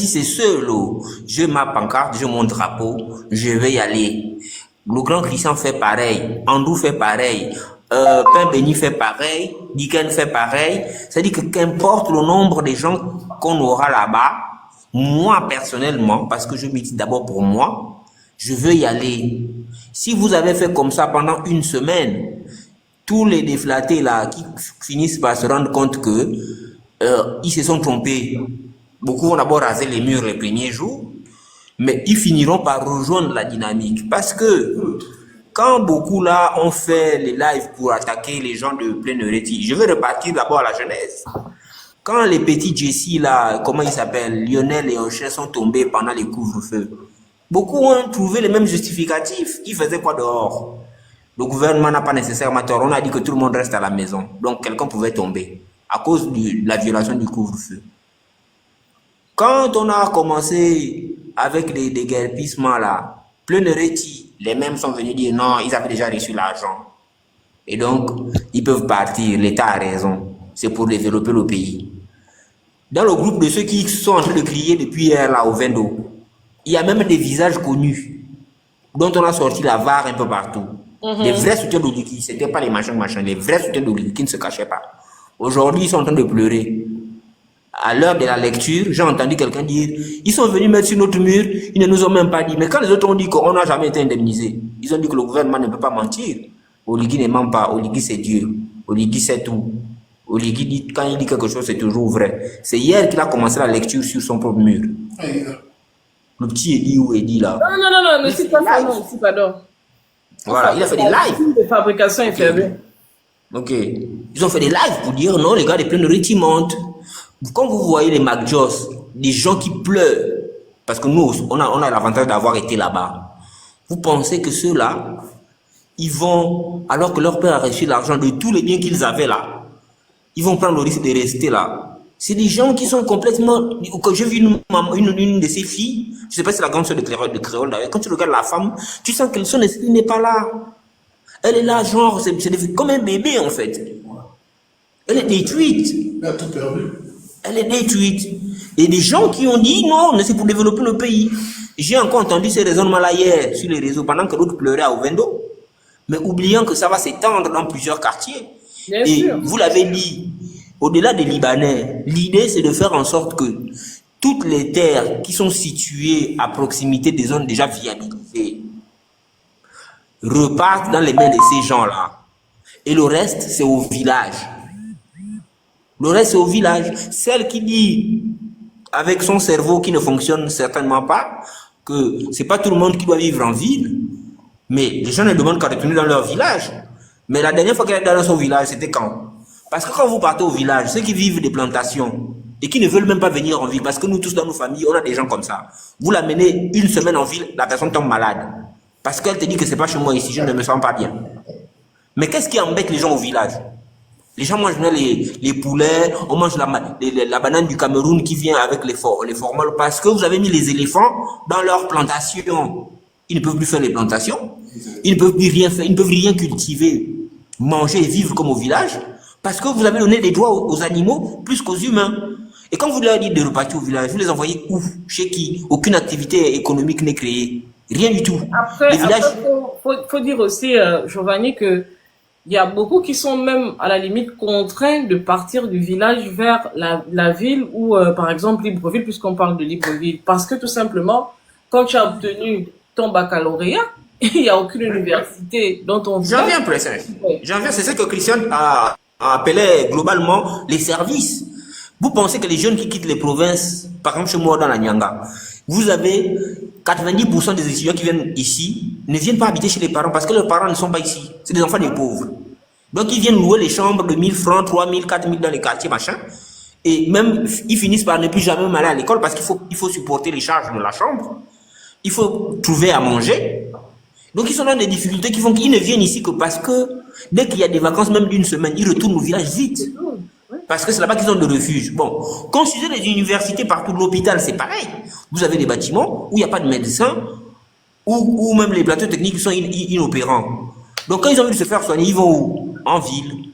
si c'est seul, je ma pancarte, je mon drapeau, je vais y aller. Le grand Christian fait pareil, Andrew fait pareil, Pain Béni fait pareil, Dicken fait pareil. C'est-à-dire que qu'importe le nombre de gens qu'on aura là-bas, moi personnellement, parce que je me dis d'abord pour moi, je veux y aller. Si vous avez fait comme ça pendant une semaine, tous les déflatés là qui finissent par se rendre compte que ils se sont trompés. Beaucoup vont d'abord raser les murs les premiers jours, mais ils finiront par rejoindre la dynamique. Parce que quand beaucoup là ont fait les lives pour attaquer les gens de plein Heureti, je vais repartir d'abord à la jeunesse. Quand les petits Jessie là, comment ils s'appellent, Lionel et Ocher sont tombés pendant les couvre-feux, beaucoup ont trouvé les mêmes justificatifs. Ils faisaient quoi dehors? Le gouvernement n'a pas nécessairement tort. On a dit que tout le monde reste à la maison. Donc quelqu'un pouvait tomber à cause de la violation du couvre-feu. Quand on a commencé avec les déguerpissements là, plein de rétis, les mêmes sont venus dire non, ils avaient déjà reçu l'argent. Et donc, ils peuvent partir, l'État a raison. C'est pour développer le pays. Dans le groupe de ceux qui sont en train de crier depuis hier là au Vendo, il y a même des visages connus dont on a sorti la VAR un peu partout. Les vrais soutiens d'Oligui, ce n'étaient pas les machins, les vrais soutiens d'Oligui qui ne se cachaient pas. Aujourd'hui, ils sont en train de pleurer. À l'heure de la lecture, j'ai entendu quelqu'un dire ils sont venus mettre sur notre mur, ils ne nous ont même pas dit. Mais quand les autres ont dit qu'on n'a jamais été indemnisé, ils ont dit que le gouvernement ne peut pas mentir. Oligui ne ment pas, Oligui c'est Dieu, Oligui c'est tout. Oligui dit, quand il dit quelque chose, c'est toujours vrai. C'est hier qu'il a commencé la lecture sur son propre mur. Le petit Eddie ou Eddie là. Non, ne cite pas ça, non, ici, pardon. Voilà, il a fait des lives. De fabrication est fermée. Ok. Ils ont fait des lives pour dire non, les gars, les pleins de riz, montent. Quand vous voyez les McJoss, des gens qui pleurent, parce que nous, on a l'avantage d'avoir été là-bas. Vous pensez que ceux-là, ils vont, alors que leur père a reçu l'argent de tous les biens qu'ils avaient là, ils vont prendre le risque de rester là. C'est des gens qui sont complètement... Quand j'ai vu une de ces filles, je ne sais pas si c'est la grande sœur de Créole d'ailleurs, quand tu regardes la femme, tu sens que son esprit n'est pas là. Elle est là, genre, c'est comme un bébé en fait. Elle est détruite. Elle a tout perdu. Elle est détruite. Et des gens qui ont dit non, c'est pour développer le pays. J'ai encore entendu ces raisonnements-là hier sur les réseaux pendant que l'autre pleurait à Ovendo. Mais oubliant que ça va s'étendre dans plusieurs quartiers. Bien et sûr. Vous l'avez dit, au-delà des Libanais, l'idée c'est de faire en sorte que toutes les terres qui sont situées à proximité des zones déjà viabilisées repartent dans les mains de ces gens-là. Et le reste, c'est au village. Le reste, c'est au village. Celle qui dit, avec son cerveau qui ne fonctionne certainement pas, que c'est pas tout le monde qui doit vivre en ville, mais les gens ne demandent qu'à retourner dans leur village. Mais la dernière fois qu'elle est dans son village, c'était quand? Parce que quand vous partez au village, ceux qui vivent des plantations et qui ne veulent même pas venir en ville, parce que nous tous dans nos familles, on a des gens comme ça. Vous l'amenez une semaine en ville, la personne tombe malade. Parce qu'elle te dit que c'est pas chez moi ici, je ne me sens pas bien. Mais qu'est-ce qui embête les gens au village? Les gens mangent les poulets, on mange la banane du Cameroun qui vient avec les formol parce que vous avez mis les éléphants dans leurs plantations. Ils ne peuvent plus faire les plantations, ils ne peuvent plus rien faire, ils ne peuvent rien cultiver, manger et vivre comme au village parce que vous avez donné des droits aux animaux plus qu'aux humains. Et quand vous leur dites de repartir au village, vous les envoyez où? Chez qui? Aucune activité économique n'est créée. Rien du tout. Après, faut dire aussi, Giovanni, que il y a beaucoup qui sont même à la limite contraints de partir du village vers la ville ou par exemple Libreville, puisqu'on parle de Libreville, parce que tout simplement, quand tu as obtenu ton baccalauréat, il n'y a aucune université dont on J'en viens presque. J'en viens, c'est ce que Christian a appelé globalement les services. Vous pensez que les jeunes qui quittent les provinces, par exemple chez moi dans la Nyanga, vous avez 90% des étudiants qui viennent ici ne viennent pas habiter chez les parents parce que leurs parents ne sont pas ici. C'est des enfants des pauvres. Donc ils viennent louer les chambres de 1000 francs, 3000, 4000 dans les quartiers, machin. Et même, ils finissent par ne plus jamais aller à l'école parce qu'il faut supporter les charges de la chambre. Il faut trouver à manger. Donc ils sont dans des difficultés qui font qu'ils ne viennent ici que parce que dès qu'il y a des vacances, même d'une semaine, ils retournent au village vite. Parce que c'est là-bas qu'ils ont de refuge. Bon, considérez les universités partout, l'hôpital, c'est pareil. Vous avez des bâtiments où il n'y a pas de médecins, où même les plateaux techniques sont inopérants. Donc quand ils ont envie de se faire soigner, ils vont où? En ville.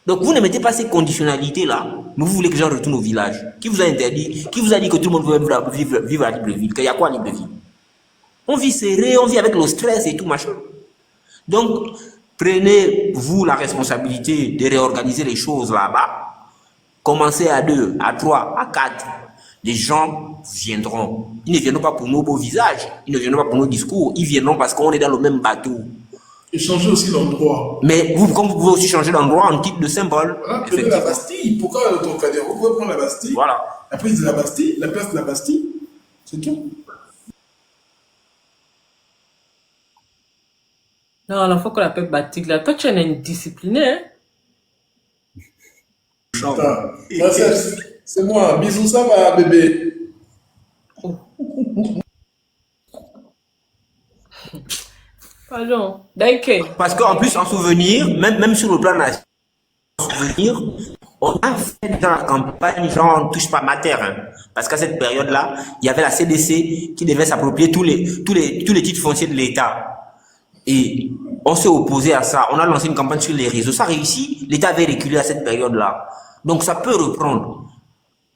Donc, vous ne mettez pas ces conditionnalités-là, mais vous voulez que les gens retournent au village. Qui vous a interdit? Qui vous a dit que tout le monde veut vivre à Libreville? Qu'il y a quoi à Libreville? On vit serré, on vit avec le stress et tout, machin. Donc, prenez-vous la responsabilité de réorganiser les choses là-bas. Commencez à 2, à 3, à 4. Les gens viendront. Ils ne viendront pas pour nos beaux visages, ils ne viendront pas pour nos discours, ils viendront parce qu'on est dans le même bateau. Et changer aussi l'endroit. Mais vous, comme vous pouvez aussi changer d'endroit en titre de symbole. Voilà, prenez la Bastille. Pourquoi le Trocadéro? Vous pouvez prendre la Bastille. Voilà. La place de la Bastille, la place de la Bastille. C'est tout. Non, il faut qu'on l'appelle Batik. Là, toi, tu es indiscipliné, hein? Attends, c'est moi. Bisous, ça va, bébé. Pardon. Daike. Parce qu'en plus, en souvenir, même sur le plan national, en souvenir, on a fait dans la campagne, genre, on ne touche pas ma terre. Hein. Parce qu'à cette période-là, il y avait la CDC qui devait s'approprier tous les titres fonciers de l'État. Et on s'est opposé à ça. On a lancé une campagne sur les réseaux. Ça réussit. L'État avait reculé à cette période-là. Donc ça peut reprendre.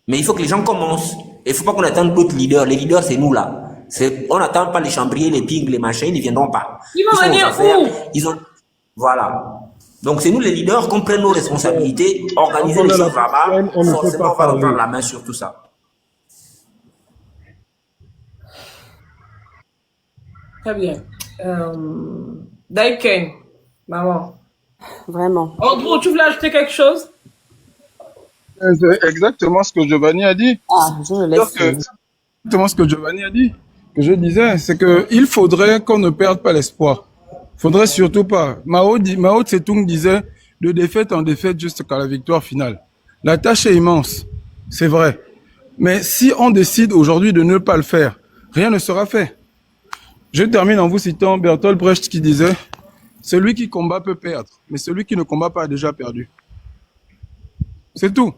Mais il faut que les gens commencent. Il ne faut pas qu'on attende d'autres leaders. Les leaders, c'est nous là. On n'attend pas les chambriers, les pings, les machins, ils ne viendront pas. Ils vont venir où? Voilà. Donc c'est nous les leaders qu'on prenne nos responsabilités, organiser les choses là-bas. Forcément, on va reprendre la main sur tout ça. Très bien. Daiken, maman. Vraiment. Andrew, tu voulais ajouter quelque chose? C'est exactement ce que Giovanni a dit. Ah, je le laisse. Exactement ce que Giovanni a dit, que je disais, c'est que il faudrait qu'on ne perde pas l'espoir. Faudrait surtout pas. Mao Tse-tung disait de défaite en défaite jusqu'à la victoire finale. La tâche est immense, c'est vrai. Mais si on décide aujourd'hui de ne pas le faire, rien ne sera fait. Je termine en vous citant Bertolt Brecht qui disait « Celui qui combat peut perdre, mais celui qui ne combat pas a déjà perdu. » C'est tout.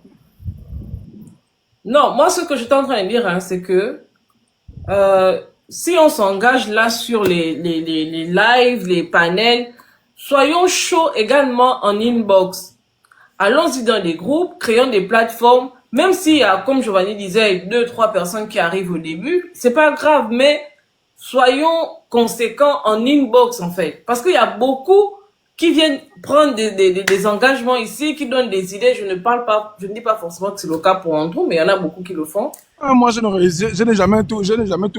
Non, moi, ce que j'étais en train de dire, hein, c'est que si on s'engage là sur les lives, les panels, soyons chauds également en inbox. Allons-y dans des groupes, créons des plateformes. Même s'il y a, comme Giovanni disait, 2-3 personnes qui arrivent au début, c'est pas grave, mais soyons conséquents en inbox, en fait. Parce qu'il y a beaucoup qui viennent prendre des engagements ici, qui donnent des idées. Je ne dis pas forcément que c'est le cas pour Andrew, mais il y en a beaucoup qui le font. Moi, je n'ai jamais tout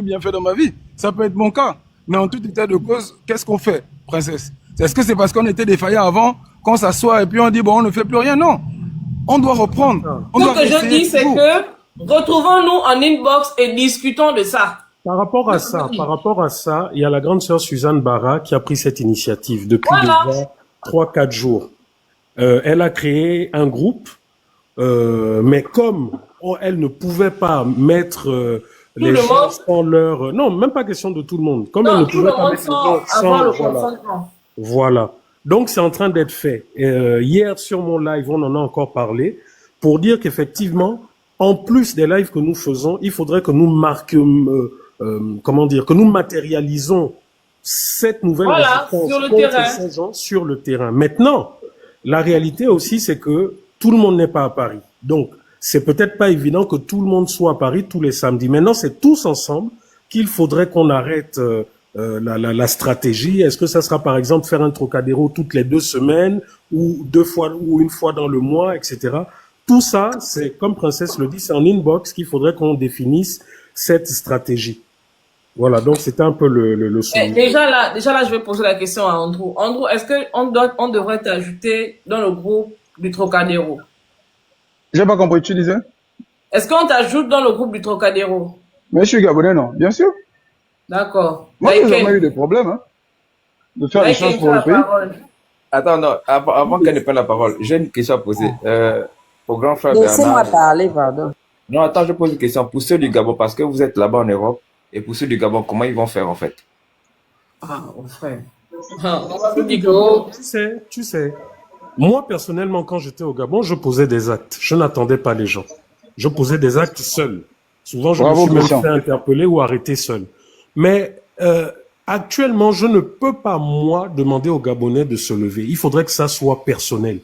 bien fait dans ma vie. Ça peut être mon cas. Mais en tout état de cause, qu'est-ce qu'on fait, princesse? Est-ce que c'est parce qu'on était défaillant avant, qu'on s'assoit et puis on dit, bon, on ne fait plus rien? Non. On doit reprendre. Ce que je dis, c'est que retrouvons-nous en inbox et discutons de ça. Par rapport à ça, il y a la grande sœur Suzanne Barra qui a pris cette initiative depuis déjà 3-4 jours. Elle a créé un groupe, mais comme elle ne pouvait pas mettre les gens sans leur... Non, même pas question de tout le monde. Comme elle ne pouvait pas mettre les gens sans... Voilà. Donc, c'est en train d'être fait. Hier, sur mon live, on en a encore parlé pour dire qu'effectivement, en plus des lives que nous faisons, il faudrait que nous marquions... que nous matérialisons cette nouvelle résistance sur le contre terrain. ces gens sur le terrain. Maintenant, la réalité aussi, c'est que tout le monde n'est pas à Paris. Donc, c'est peut-être pas évident que tout le monde soit à Paris tous les samedis. Maintenant, c'est tous ensemble qu'il faudrait qu'on arrête la stratégie. Est-ce que ça sera, par exemple, faire un Trocadéro toutes les 2 semaines ou 2 fois ou 1 fois dans le mois, etc. Tout ça, c'est, comme Princesse le dit, c'est en inbox qu'il faudrait qu'on définisse cette stratégie. Voilà, donc c'était un peu le sujet. Déjà là, je vais poser la question à Andrew. Andrew, est-ce qu'on devrait t'ajouter dans le groupe du Trocadéro? J'ai pas compris, tu disais? Est-ce qu'on t'ajoute dans le groupe du Trocadéro? Mais je suis Gabonais, non? Bien sûr. D'accord. Moi, j'ai jamais eu de problème, hein, de faire des choses pour le pays. Attends, non, avant qu'elle ne prenne la parole, j'ai une question à poser. Au grand frère Laissez-moi Bernard. parler, pardon. Non, attends, je pose une question. Pour ceux du Gabon, parce que vous êtes là-bas en Europe, et pour ceux du Gabon, comment ils vont faire en fait? Ah, mon frère. Tu sais, moi personnellement, quand j'étais au Gabon, je posais des actes. Je n'attendais pas les gens. Je posais des actes seul. Souvent, je me suis même fait interpeller ou arrêter seul. Mais actuellement, je ne peux pas, moi, demander aux Gabonais de se lever. Il faudrait que ça soit personnel.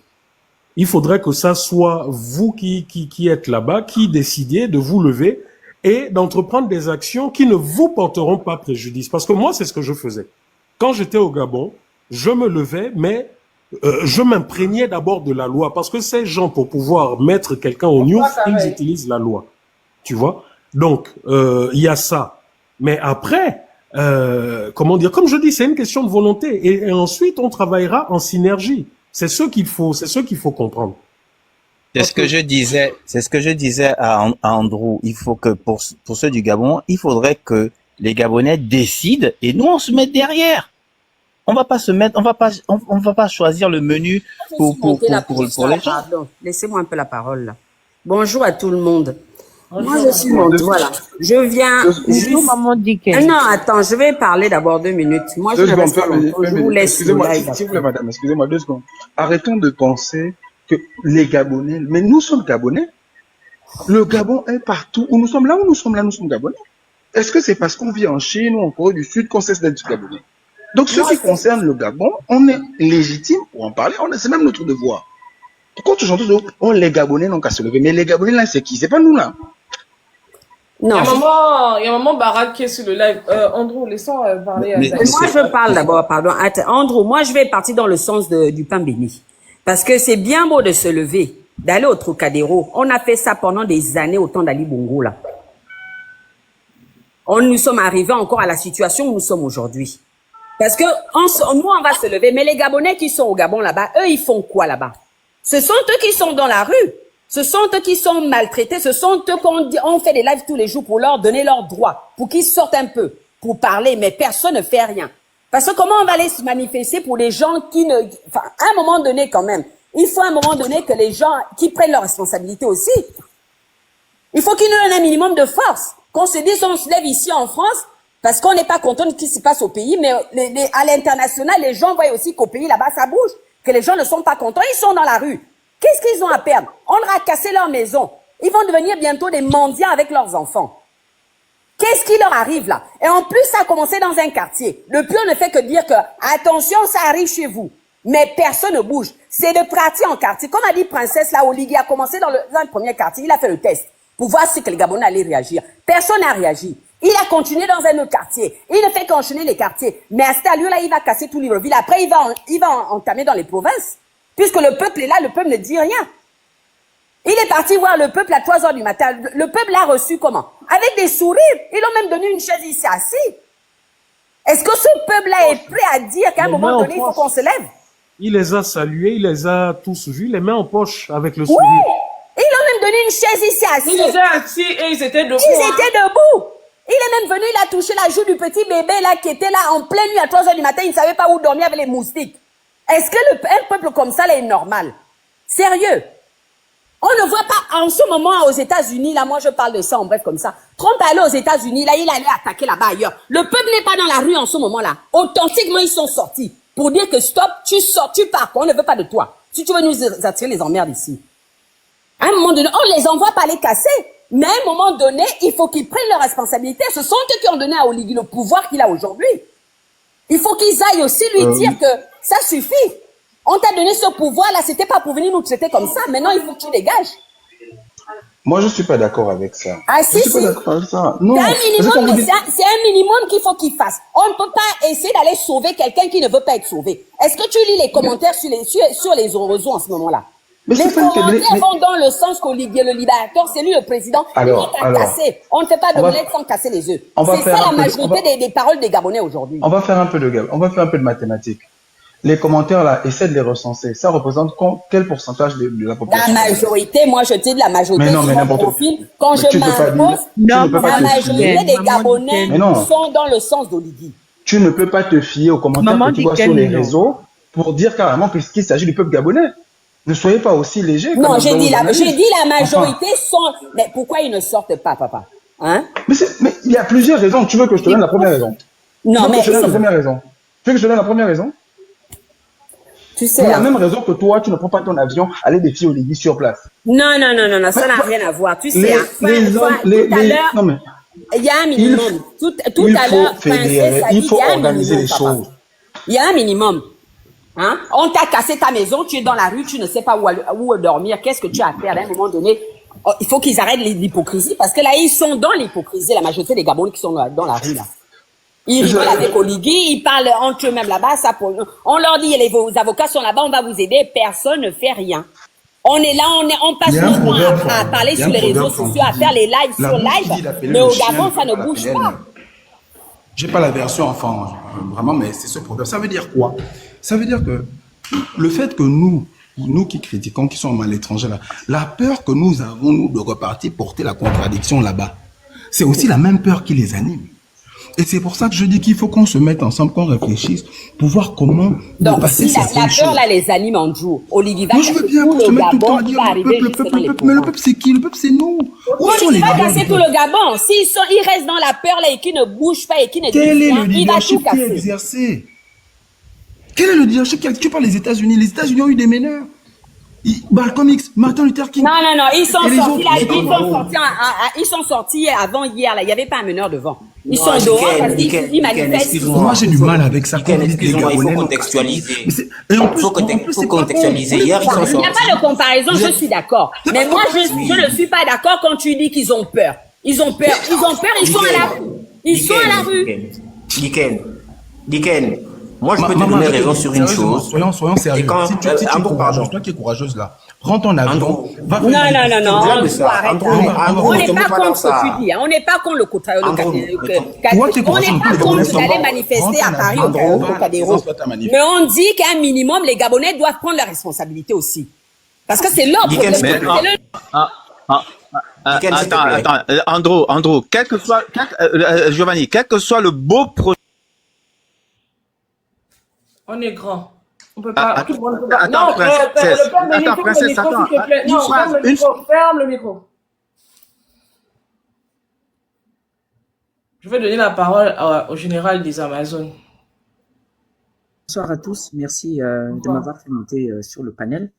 Il faudrait que ça soit vous qui êtes là-bas, qui décidez de vous lever et d'entreprendre des actions qui ne vous porteront pas préjudice. Parce que moi, c'est ce que je faisais. Quand j'étais au Gabon, je me levais, mais je m'imprégnais d'abord de la loi. Parce que ces gens, pour pouvoir mettre quelqu'un au news, ils utilisent la loi. Tu vois? Donc, il y a ça. Mais après, comment dire, comme je dis, c'est une question de volonté. Et ensuite, on travaillera en synergie. C'est ce qu'il faut comprendre. C'est ce que je disais à Andrew. Il faut que pour ceux du Gabon, il faudrait que les Gabonais décident et nous on se met derrière. On va pas choisir le menu pour les gens. Pardon, laissez-moi un peu la parole là. Bonjour à tout le monde. Moi je suis montée, voilà. Je viens juste... Maman dit que... Non, attends, je vais parler d'abord 2 minutes. Moi je reste pas longtemps, je vous laisse. Excusez-moi, s'il vous plaît, madame, excusez-moi 2 secondes. Arrêtons de penser que les Gabonais, mais nous sommes Gabonais. Le Gabon est partout. Où nous sommes là, nous sommes Gabonais. Est-ce que c'est parce qu'on vit en Chine ou en Corée du Sud qu'on cesse d'être Gabonais? Donc, ce qui concerne le Gabon, on est légitime pour en parler. C'est même notre devoir. Quand tu chantes, les Gabonais n'ont qu'à se lever. Mais les Gabonais, là, c'est qui? C'est pas nous, là. Non. Il y a un moment Barak qui est sur le live. Andrew, laissons parler. Moi, je parle d'abord, pardon. Attends, Andrew, moi, je vais partir dans le sens du pain béni. Parce que c'est bien beau de se lever, d'aller au Trocadéro. On a fait ça pendant des années au temps d'Ali Bongo, là. Nous sommes arrivés encore à la situation où nous sommes aujourd'hui. Parce que nous, on va se lever. Mais les Gabonais qui sont au Gabon là-bas, eux, ils font quoi là-bas? Ce sont eux qui sont dans la rue. Ce sont eux qui sont maltraités. Ce sont eux qu'on fait des lives tous les jours pour leur donner leurs droits, pour qu'ils sortent un peu, pour parler. Mais personne ne fait rien. Parce que comment on va aller se manifester pour les gens qui ne... Enfin, à un moment donné quand même, il faut à un moment donné que les gens qui prennent leurs responsabilités aussi. Il faut qu'ils nous donnent un minimum de force. Qu'on se dise, on se lève ici en France, parce qu'on n'est pas content de ce qui se passe au pays, mais à l'international, les gens voient aussi qu'au pays là-bas, ça bouge, que les gens ne sont pas contents, ils sont dans la rue. Qu'est-ce qu'ils ont à perdre? On leur a cassé leur maison. Ils vont devenir bientôt des mendiants avec leurs enfants. Qu'est-ce qui leur arrive là? Et en plus, ça a commencé dans un quartier. Le pire ne fait que dire que, attention, ça arrive chez vous. Mais personne ne bouge. C'est de quartier en quartier. Comme a dit Princesse, là, Oligui a commencé dans le premier quartier. Il a fait le test pour voir si que les Gabonais allaient réagir. Personne n'a réagi. Il a continué dans un autre quartier. Il ne fait qu'enchaîner les quartiers. Mais à ce lieu-là, il va casser tout Libreville. Après, il va entamer dans les provinces. Puisque le peuple est là, le peuple ne dit rien. Il est parti voir le peuple à 3 heures du matin. Le peuple l'a reçu comment? Avec des sourires. Ils l'ont même donné une chaise ici assis. Est-ce que ce peuple-là est prêt à dire qu'à un moment donné, il faut qu'on se lève? Il les a salués, il les a tous vus, les mains en poche avec le sourire. Oui! Ils l'ont même donné une chaise ici assis. Ils étaient assis et ils étaient debout. Ils étaient debout. Il est même venu, il a touché la joue du petit bébé là qui était là en pleine nuit à 3 heures du matin. Il ne savait pas où dormir avec les moustiques. Est-ce que un peuple comme ça là est normal? Sérieux? On ne voit pas en ce moment aux États-Unis, là, moi je parle de ça en bref comme ça. Trump est allé aux États-Unis, là, il allait attaquer là-bas ailleurs. Le peuple n'est pas dans la rue en ce moment-là. Authentiquement, ils sont sortis pour dire que stop, tu sors, tu pars, on ne veut pas de toi. Si tu veux nous attirer les emmerdes ici. À un moment donné, on les envoie pas les casser. Mais à un moment donné, il faut qu'ils prennent leurs responsabilités. Ce sont eux qui ont donné à Oligui le pouvoir qu'il a aujourd'hui. Il faut qu'ils aillent aussi lui dire que ça suffit. On t'a donné ce pouvoir-là, c'était pas pour venir nous traiter comme ça. Maintenant, il faut que tu dégages. Moi, je suis pas d'accord avec ça. Ah si, je suis pas d'accord avec ça. Non. C'est un minimum qu'il faut qu'il fasse. On ne peut pas essayer d'aller sauver quelqu'un qui ne veut pas être sauvé. Est-ce que tu lis les commentaires sur les réseaux en ce moment-là? Les commentaires vont dans le sens qu'Olivier le libérateur, c'est lui le président. Alors, casser. On ne fait pas d'omelette sans casser les œufs. C'est ça la majorité des paroles des Gabonais aujourd'hui. On va faire un peu de mathématiques. Les commentaires là, essaie de les recenser. Ça représente quel pourcentage de la population? La majorité, moi je dis de la majorité. Mais non, mais n'importe quoi. Quand je m'impose, la majorité des Gabonais sont dans le sens d'Oligui. Tu ne peux pas te fier aux commentaires que tu vois sur les réseaux pour dire carrément qu'il s'agit du peuple gabonais. Ne soyez pas aussi léger. Non, j'ai dit la majorité sont. Mais pourquoi ils ne sortent pas, papa? Hein? Mais il y a plusieurs raisons. Tu veux que je te donne la première raison? Non, mais. Tu veux que je te donne la première raison? Tu veux que je te donne la première raison? Tu sais. C'est la même raison que toi, tu ne prends pas ton avion, aller défier Oligui sur place. Non, ça n'a rien à voir. Tu sais, non mais. Il y a un minimum. Tout à l'heure, il faut organiser les choses. Il y a un minimum. Hein? On t'a cassé ta maison, tu es dans la rue, tu ne sais pas où dormir. Qu'est-ce que tu as à faire à un moment donné? Oh, il faut qu'ils arrêtent l'hypocrisie parce que là, ils sont dans l'hypocrisie, la majorité des Gabonais qui sont dans la rue là. Ils rigolent avec Oligui, ils parlent entre eux-mêmes là-bas. On leur dit, vos avocats sont là-bas, on va vous aider. Personne ne fait rien. On est là, on passe notre temps à parler sur les réseaux sociaux, à faire les lives sur live. Mais au Gabon, ça ne bouge pas. J'ai pas la version enfant, vraiment, mais c'est ce problème. Ça veut dire quoi? Ça veut dire que le fait que nous qui critiquons, qui sommes à l'étranger, là, la peur que nous avons, nous, de repartir porter la contradiction là-bas, c'est aussi la même peur qui les anime. Et c'est pour ça que je dis qu'il faut qu'on se mette ensemble, qu'on réfléchisse pour voir comment donc, si la peur là les anime en jour, Oligui va casser tout le Gabon, il va arriver mais le peuple c'est qui? Le peuple c'est nous. Oligui va casser tout le Gabon. Ils restent dans la peur là et qui ne bougent pas et qui ne disent rien, il va tout casser. Quel est le leadership qui a... Tu parles des États-Unis. Les États-Unis ont eu des meneurs. Malcolm X, Martin Luther King. Non, ils sont sortis avant hier là. Il n'y avait pas un meneur devant. Ils sont dehors parce qu'ils manifestent. Moi j'ai du mal avec ça. Excuse-moi, il faut contextualiser. Il faut contextualiser. Hier, ils sont sortis. Il n'y a pas de comparaison, je suis d'accord. Mais moi, je ne suis pas d'accord quand tu dis qu'ils ont peur. Ils ont peur, ils sont à la rue. Ils sont à la rue. Diken, moi je peux te donner raison sur une chose. Soyons sérieux. Si tu es courageuse, toi qui es courageuse là, prends ton avion. Non. On n'est pas contre ce que tu dis. On n'est pas contre le Trocadéro. On n'est pas contre d'aller manifester à Paris au Trocadéro. Mais on dit qu'à un minimum, les Gabonais doivent prendre la responsabilité aussi. Parce que c'est leur problème. Attends, Andrew, Giovanni, quel que soit le beau projet. On est grand. On peut pas. Tout le monde peut pas. Attends, Non, princesse, attends, s'il te plaît. Non, ferme le micro. Je vais donner la parole au général des Amazones. Bonsoir à tous, merci de m'avoir fait monter sur le panel.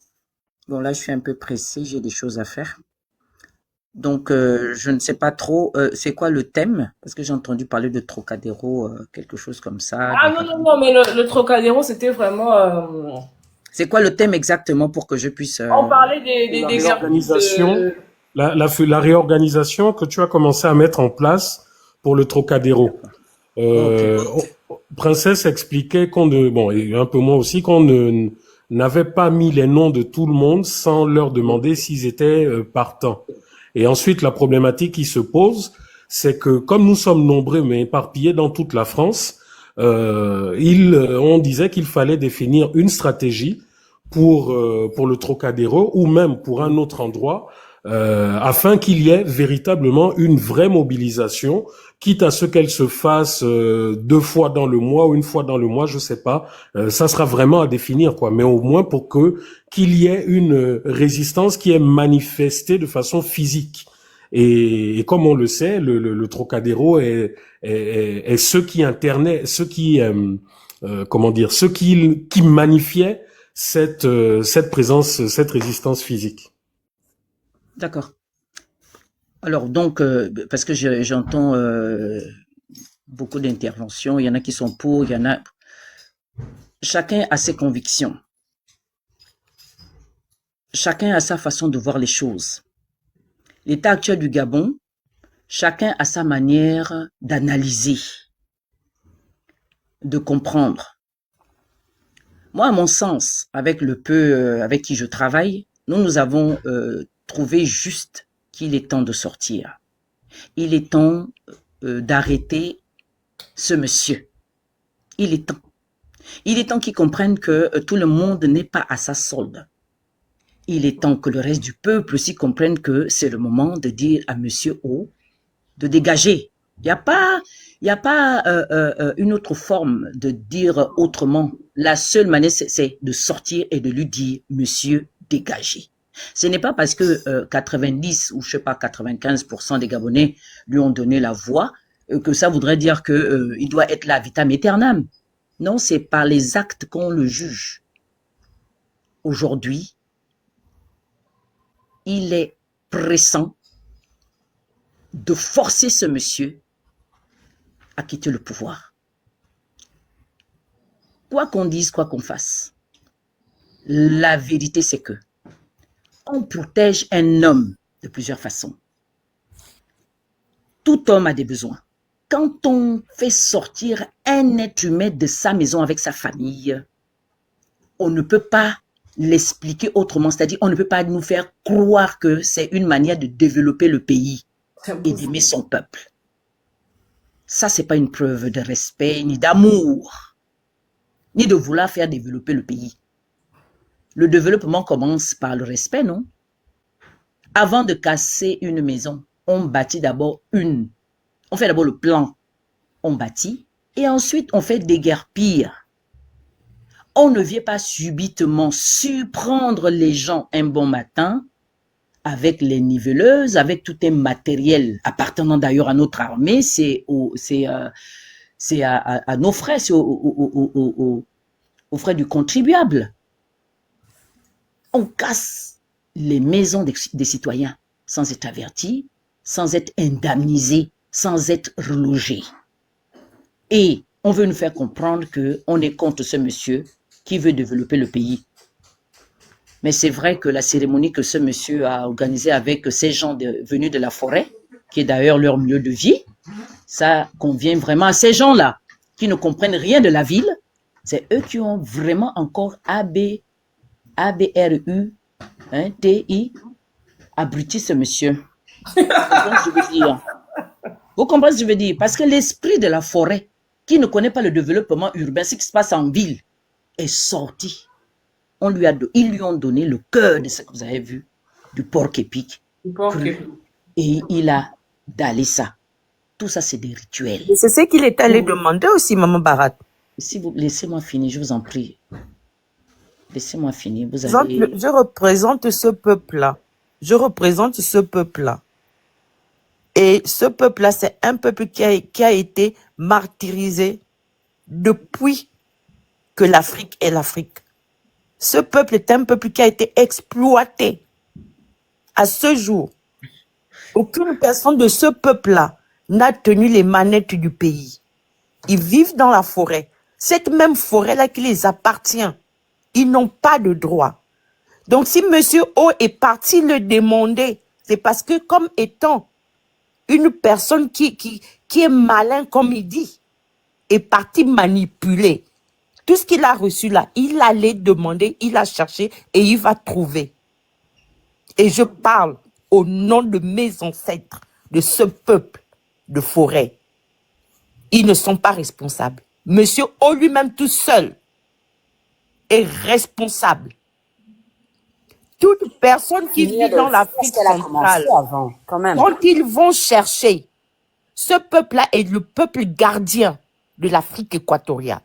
Bon, là, je suis un peu pressé, j'ai des choses à faire. Donc, je ne sais pas trop, c'est quoi le thème? Parce que j'ai entendu parler de Trocadéro, quelque chose comme ça. Ah non, mais le Trocadéro, c'était vraiment... C'est quoi le thème exactement pour que je puisse... On parlait des réorganisation, la réorganisation que tu as commencé à mettre en place pour le Trocadéro. Princesse expliquait et un peu moi aussi, qu'on n'avait pas mis les noms de tout le monde sans leur demander s'ils étaient partants. Et ensuite, la problématique qui se pose, c'est que comme nous sommes nombreux mais éparpillés dans toute la France, on disait qu'il fallait définir une stratégie pour le Trocadéro ou même pour un autre endroit, afin qu'il y ait véritablement une vraie mobilisation, quitte à ce qu'elle se fasse 2 fois dans le mois ou 1 fois dans le mois, je sais pas. Ça sera vraiment à définir, quoi. Mais au moins pour qu'il y ait une résistance qui est manifestée de façon physique. Et comme on le sait, le Trocadéro est ce qui internait, ce qui magnifiait cette présence, cette résistance physique. D'accord. Alors donc, parce que j'entends beaucoup d'interventions, il y en a qui sont pour, il y en a... Chacun a ses convictions. Chacun a sa façon de voir les choses. L'état actuel du Gabon, chacun a sa manière d'analyser, de comprendre. Moi, à mon sens, avec le peu avec qui je travaille, nous avons trouvé juste qu'il est temps de sortir. Il est temps d'arrêter ce monsieur. Il est temps. Il est temps qu'il comprenne que tout le monde n'est pas à sa solde. Il est temps que le reste du peuple aussi comprenne que c'est le moment de dire à monsieur O de dégager. Il n'y a pas une autre forme de dire autrement. La seule manière, c'est de sortir et de lui dire monsieur, dégagez. Ce n'est pas parce que 90 ou je sais pas 95% des Gabonais lui ont donné la voix que ça voudrait dire que il doit être là vitam aeternam. Non, c'est par les actes qu'on le juge. Aujourd'hui, il est pressant de forcer ce monsieur à quitter le pouvoir. Quoi qu'on dise, quoi qu'on fasse, La vérité, c'est que on protège un homme de plusieurs façons. Tout homme a des besoins. Quand on fait sortir un être humain de sa maison avec sa famille, on ne peut pas l'expliquer autrement. C'est-à-dire, on ne peut pas nous faire croire que c'est une manière de développer le pays et d'aimer son peuple. Ça, c'est pas une preuve de respect, ni d'amour, ni de vouloir faire développer le pays. Le développement commence par le respect, non? Avant de casser une maison, on bâtit d'abord une. On fait d'abord le plan. On bâtit et ensuite on fait déguerpir. On ne vient pas subitement surprendre les gens un bon matin avec les niveleuses, avec tout un matériel appartenant d'ailleurs à notre armée, c'est à nos frais, c'est aux frais du contribuable. On casse les maisons des citoyens sans être avertis, sans être indemnisés, sans être relogés. Et on veut nous faire comprendre qu'on est contre ce monsieur qui veut développer le pays. Mais c'est vrai que la cérémonie que ce monsieur a organisée avec ces gens venus de la forêt, qui est d'ailleurs leur milieu de vie, ça convient vraiment à ces gens-là qui ne comprennent rien de la ville. C'est eux qui ont vraiment encore ABRU, TI, abruti ce monsieur. Vous comprenez ce que je veux dire? Parce que l'esprit de la forêt, qui ne connaît pas le développement urbain, ce qui se passe en ville, est sorti. Ils lui ont donné le cœur de ce que vous avez vu, du porc épic. Et il a dalé ça. Tout ça, c'est des rituels. Et c'est ce qu'il est allé demander aussi, Maman Barat. Si vous laissez-moi finir, je vous en prie. Laissez-moi finir. Je représente ce peuple-là. Je représente ce peuple-là. Et ce peuple-là, c'est un peuple qui a été martyrisé depuis que l'Afrique est l'Afrique. Ce peuple est un peuple qui a été exploité. À ce jour, aucune personne de ce peuple-là n'a tenu les manettes du pays. Ils vivent dans la forêt. Cette même forêt-là qui les appartient. Ils n'ont pas de droit. Donc si Monsieur O est parti le demander, c'est parce que comme étant une personne qui est malin, comme il dit, est parti manipuler. Tout ce qu'il a reçu là, il allait demander, il a cherché et il va trouver. Et je parle au nom de mes ancêtres, de ce peuple de forêt. Ils ne sont pas responsables. Monsieur O lui-même tout seul est responsable. Toute personne qui vit dans l'Afrique centrale, quand ils vont chercher, ce peuple-là est le peuple gardien de l'Afrique équatoriale.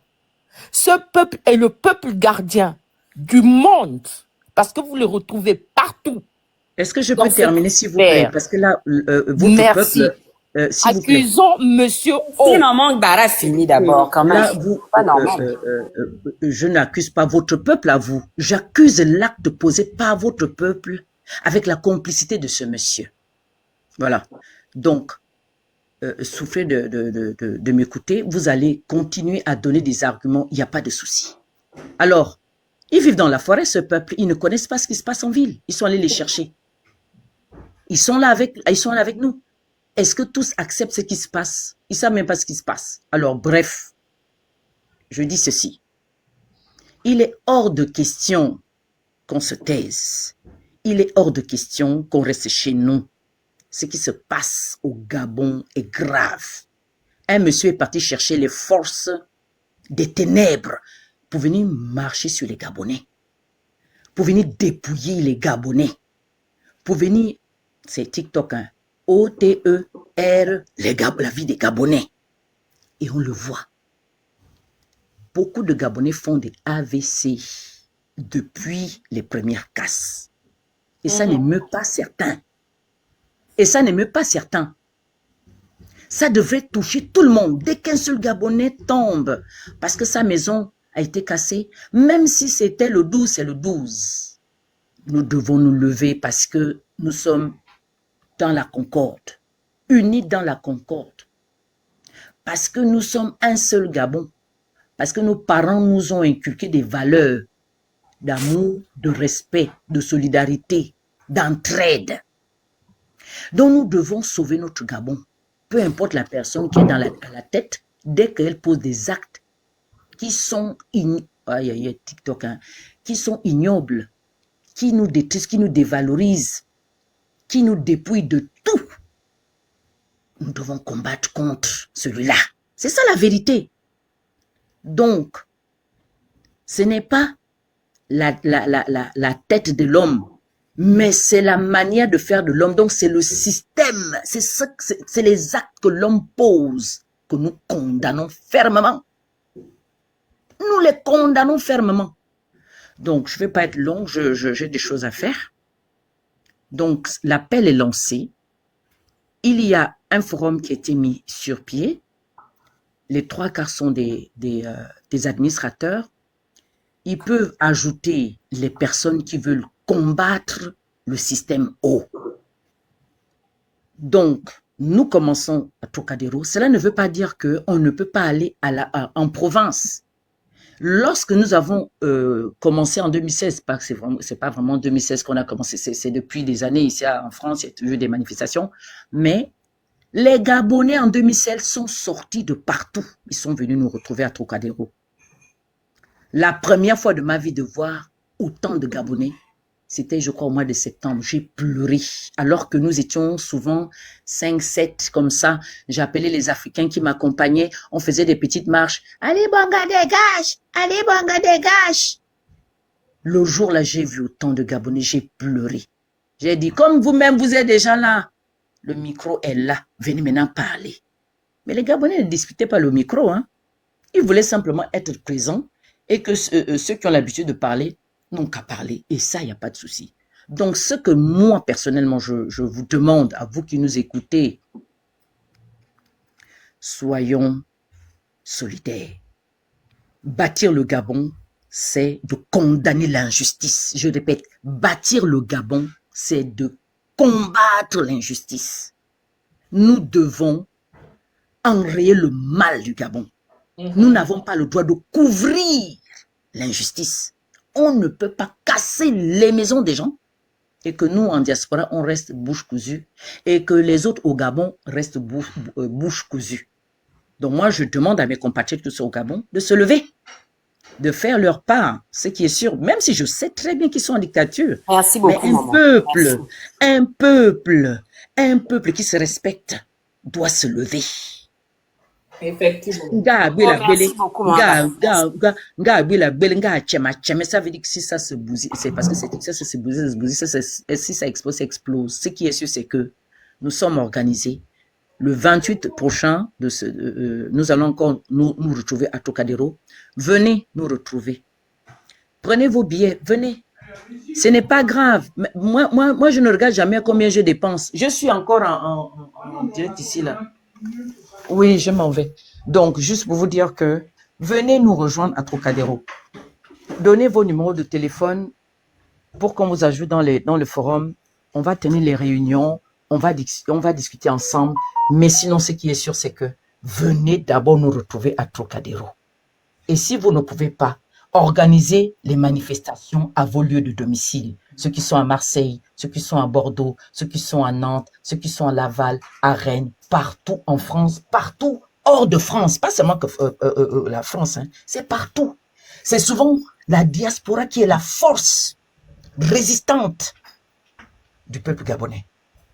Ce peuple est le peuple gardien du monde, parce que vous le retrouvez partout. Est-ce que je peux terminer, s'il vous plaît? Parce que là, votre peuple... Accusons Monsieur O. Si Maman Bara finit d'abord, quand même. Pas normal. Je n'accuse pas votre peuple à vous. J'accuse l'acte posé par votre peuple avec la complicité de ce monsieur. Voilà. Donc, souffrez de m'écouter. Vous allez continuer à donner des arguments. Il n'y a pas de souci. Alors, ils vivent dans la forêt, ce peuple. Ils ne connaissent pas ce qui se passe en ville. Ils sont allés les chercher. Ils sont là avec nous. Est-ce que tous acceptent ce qui se passe? Ils ne savent même pas ce qui se passe. Alors, bref, je dis ceci. Il est hors de question qu'on se taise. Il est hors de question qu'on reste chez nous. Ce qui se passe au Gabon est grave. Un monsieur est parti chercher les forces des ténèbres pour venir marcher sur les Gabonais, pour venir dépouiller les Gabonais, pour venir, c'est TikTok, hein, O-T-E-R, la vie des Gabonais. Et on le voit. Beaucoup de Gabonais font des AVC depuis les premières casses. Et ça n'émeut pas certains. Et ça n'émeut pas certains. Ça devrait toucher tout le monde. Dès qu'un seul Gabonais tombe, parce que sa maison a été cassée, même si c'était le 12, c'est le 12. Nous devons nous lever parce que nous sommes dans la concorde, unis dans la concorde. Parce que nous sommes un seul Gabon. Parce que nos parents nous ont inculqué des valeurs d'amour, de respect, de solidarité, d'entraide. Donc nous devons sauver notre Gabon. Peu importe la personne qui est à la tête, dès qu'elle pose des actes qui sont TikTok, hein, qui sont ignobles, qui nous détruisent, qui nous dévalorisent, qui nous dépouillent de tout, nous devons combattre contre celui-là. C'est ça la vérité. Donc, ce n'est pas la tête de l'homme, mais c'est la manière de faire de l'homme. Donc, c'est le système, c'est les actes que l'homme pose que nous condamnons fermement. Nous les condamnons fermement. Donc, je ne vais pas être long, j'ai des choses à faire. Donc, l'appel est lancé. Il y a un forum qui a été mis sur pied. Les 3/4 sont des administrateurs. Ils peuvent ajouter les personnes qui veulent combattre le système O. Donc, nous commençons à Trocadéro. Cela ne veut pas dire qu'on ne peut pas aller en province. Lorsque nous avons commencé en 2016, c'est pas vraiment en 2016 qu'on a commencé, c'est depuis des années ici en France, il y a toujours des manifestations, mais les Gabonais en 2016 sont sortis de partout. Ils sont venus nous retrouver à Trocadéro. La première fois de ma vie de voir autant de Gabonais, c'était, je crois, au mois de septembre. J'ai pleuré. Alors que nous étions souvent 5, 7, comme ça. J'appelais les Africains qui m'accompagnaient. On faisait des petites marches. Allez, Banga, dégage! Allez, Banga, dégage! Le jour-là, j'ai vu autant de Gabonais. J'ai pleuré. J'ai dit, comme vous-même, vous êtes déjà là. Le micro est là. Venez maintenant parler. Mais les Gabonais ne disputaient pas le micro, hein. Ils voulaient simplement être présents et que ceux qui ont l'habitude de parler n'ont qu'à parler. Et ça, il n'y a pas de souci. Donc, ce que moi, personnellement, je vous demande, à vous qui nous écoutez, soyons solidaires. Bâtir le Gabon, c'est de condamner l'injustice. Je répète, bâtir le Gabon, c'est de combattre l'injustice. Nous devons enrayer le mal du Gabon. Nous n'avons pas le droit de couvrir l'injustice. On ne peut pas casser les maisons des gens et que nous, en diaspora, on reste bouche cousue et que les autres au Gabon restent bouche cousue. Donc moi, je demande à mes compatriotes qui sont au Gabon de se lever, de faire leur part, ce qui est sûr, même si je sais très bien qu'ils sont en dictature. Merci beaucoup, mais un peuple qui se respecte doit se lever. Effectivement. Merci beaucoup, maman. Ça veut dire que si ça se bousille, c'est parce que ça se bousille, si ça explose, ça explose. Ce qui est sûr, c'est que nous sommes organisés. Le 28 prochain, nous allons encore nous retrouver à Trocadéro. Venez nous retrouver. Prenez vos billets, venez. Ce n'est pas grave. Moi, je ne regarde jamais combien je dépense. Je suis encore en direct ici, là. Oui, je m'en vais. Donc, juste pour vous dire que venez nous rejoindre à Trocadéro. Donnez vos numéros de téléphone pour qu'on vous ajoute dans le forum. On va tenir les réunions, on va discuter ensemble. Mais sinon, ce qui est sûr, c'est que venez d'abord nous retrouver à Trocadéro. Et si vous ne pouvez pas, organisez les manifestations à vos lieux de domicile. Ceux qui sont à Marseille, ceux qui sont à Bordeaux, ceux qui sont à Nantes, ceux qui sont à Laval, à Rennes, partout en France, partout hors de France. Pas seulement que la France, hein, c'est partout. C'est souvent la diaspora qui est la force résistante du peuple gabonais.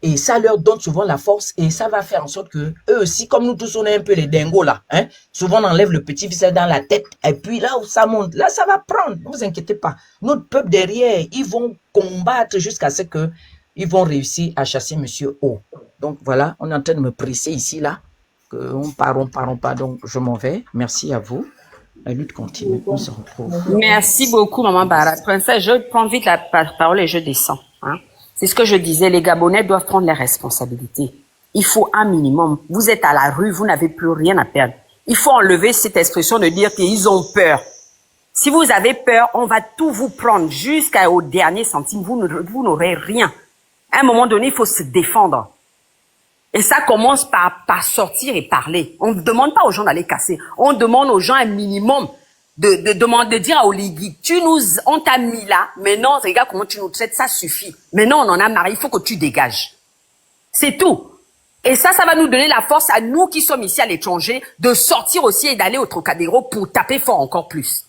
Et ça leur donne souvent la force et ça va faire en sorte que eux aussi, comme nous tous, on est un peu les dingos là. Hein, souvent, on enlève le petit visage dans la tête et puis là où ça monte, là, ça va prendre. Ne vous inquiétez pas. Notre peuple derrière, ils vont combattre jusqu'à ce qu'ils vont réussir à chasser Monsieur O. Donc voilà, on est en train de me presser ici là. On part pas. Donc je m'en vais. Merci à vous. La lutte continue. On se retrouve. Merci beaucoup, maman Bara. Princesse, je prends vite la parole et je descends. Hein. C'est ce que je disais, les Gabonais doivent prendre les responsabilités. Il faut un minimum. Vous êtes à la rue, vous n'avez plus rien à perdre. Il faut enlever cette expression de dire qu'ils ont peur. Si vous avez peur, on va tout vous prendre jusqu'au dernier centime. Vous n'aurez rien. À un moment donné, il faut se défendre. Et ça commence par sortir et parler. On ne demande pas aux gens d'aller casser. On demande aux gens un minimum de dire à Oligui, on t'a mis là, maintenant, regarde comment tu nous traites, ça suffit. Maintenant, on en a marre, il faut que tu dégages. C'est tout. Et ça va nous donner la force à nous qui sommes ici à l'étranger de sortir aussi et d'aller au Trocadéro pour taper fort encore plus.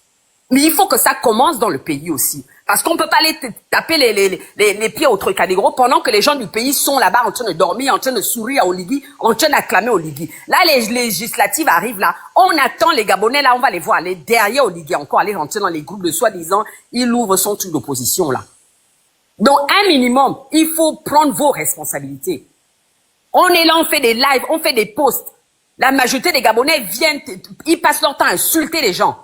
Mais il faut que ça commence dans le pays aussi. Parce qu'on peut pas aller taper les pieds au Trocadéro pendant que les gens du pays sont là-bas en train de dormir, en train de sourire à Oligui, en train d'acclamer Oligui. Là, les législatives arrivent là. On attend les Gabonais là, on va les voir aller derrière Oligui encore, aller rentrer dans les groupes de soi-disant, il ouvre son truc d'opposition là. Donc, un minimum, il faut prendre vos responsabilités. On est là, on fait des lives, on fait des posts. La majorité des Gabonais viennent, ils passent leur temps à insulter les gens.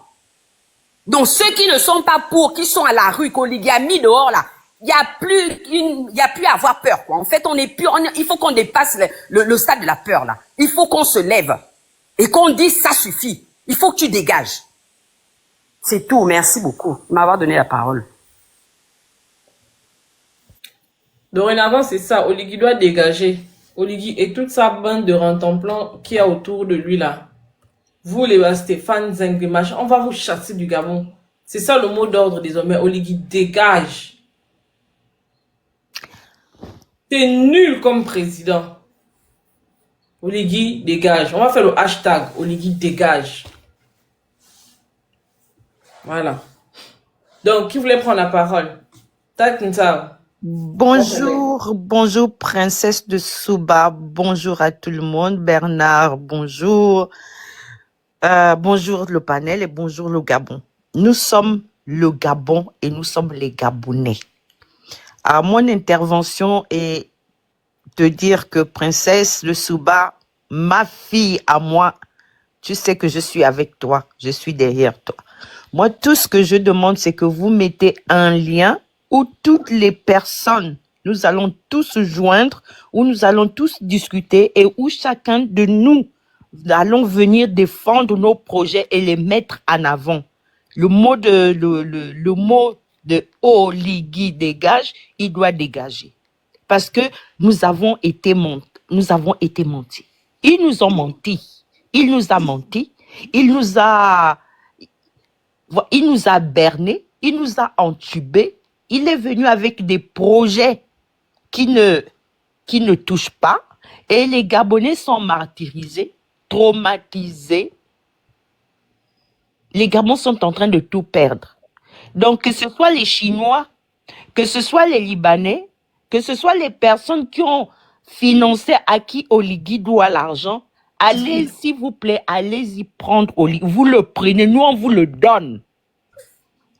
Donc, ceux qui ne sont pas pour, qui sont à la rue, qu'Oligui a mis dehors, là, il y a plus à avoir peur, quoi. En fait, il faut qu'on dépasse le stade de la peur, là. Il faut qu'on se lève. Et qu'on dise, ça suffit. Il faut que tu dégages. C'est tout. Merci beaucoup de m'avoir donné la parole. Dorénavant, c'est ça. Oligui doit dégager. Oligui et toute sa bande de rantanplans qui est autour de lui, là. Vous, les Stéphane Zeng, machin, on va vous chasser du Gabon. C'est ça le mot d'ordre désormais. Oligui, dégage. T'es nul comme président. Oligui, dégage. On va faire le hashtag Oligui, dégage. Voilà. Donc, qui voulait prendre la parole? Bonjour, bonjour princesse de Souba, bonjour à tout le monde, Bernard, bonjour. Bonjour le panel et bonjour le Gabon. Nous sommes le Gabon et nous sommes les Gabonais. Mon intervention est de dire que princesse de Souba, ma fille à moi, tu sais que je suis avec toi, je suis derrière toi. Moi, tout ce que je demande, c'est que vous mettez un lien où toutes les personnes, nous allons tous se joindre, où nous allons tous discuter et où chacun de nous allons venir défendre nos projets et les mettre en avant. Le mot de Oligui dégage, il doit dégager. Parce que nous avons été mentis. Ils nous ont menti. Il nous a menti. Il nous a berné. Il nous a entubés. Il est venu avec des projets qui ne touchent pas. Et les Gabonais sont martyrisés, traumatisés. Les Gabons sont en train de tout perdre. Donc, que ce soit les Chinois, que ce soit les Libanais, que ce soit les personnes qui ont financé à qui Oligui doit l'argent, allez, s'il vous plaît, allez-y prendre Oligui. Vous le prenez, nous, on vous le donne.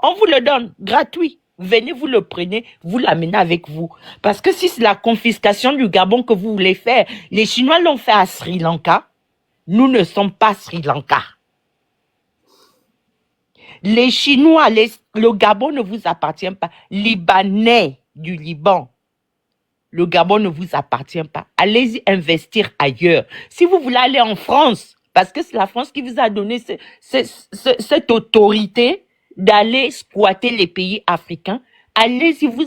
On vous le donne, gratuit. Venez, vous le prenez, vous l'amenez avec vous. Parce que si c'est la confiscation du Gabon que vous voulez faire, les Chinois l'ont fait à Sri Lanka. Nous ne sommes pas Sri Lanka. Les Chinois, le Gabon ne vous appartient pas. Libanais du Liban, le Gabon ne vous appartient pas. Allez-y investir ailleurs. Si vous voulez aller en France, parce que c'est la France qui vous a donné cette autorité d'aller squatter les pays africains, allez-y, vous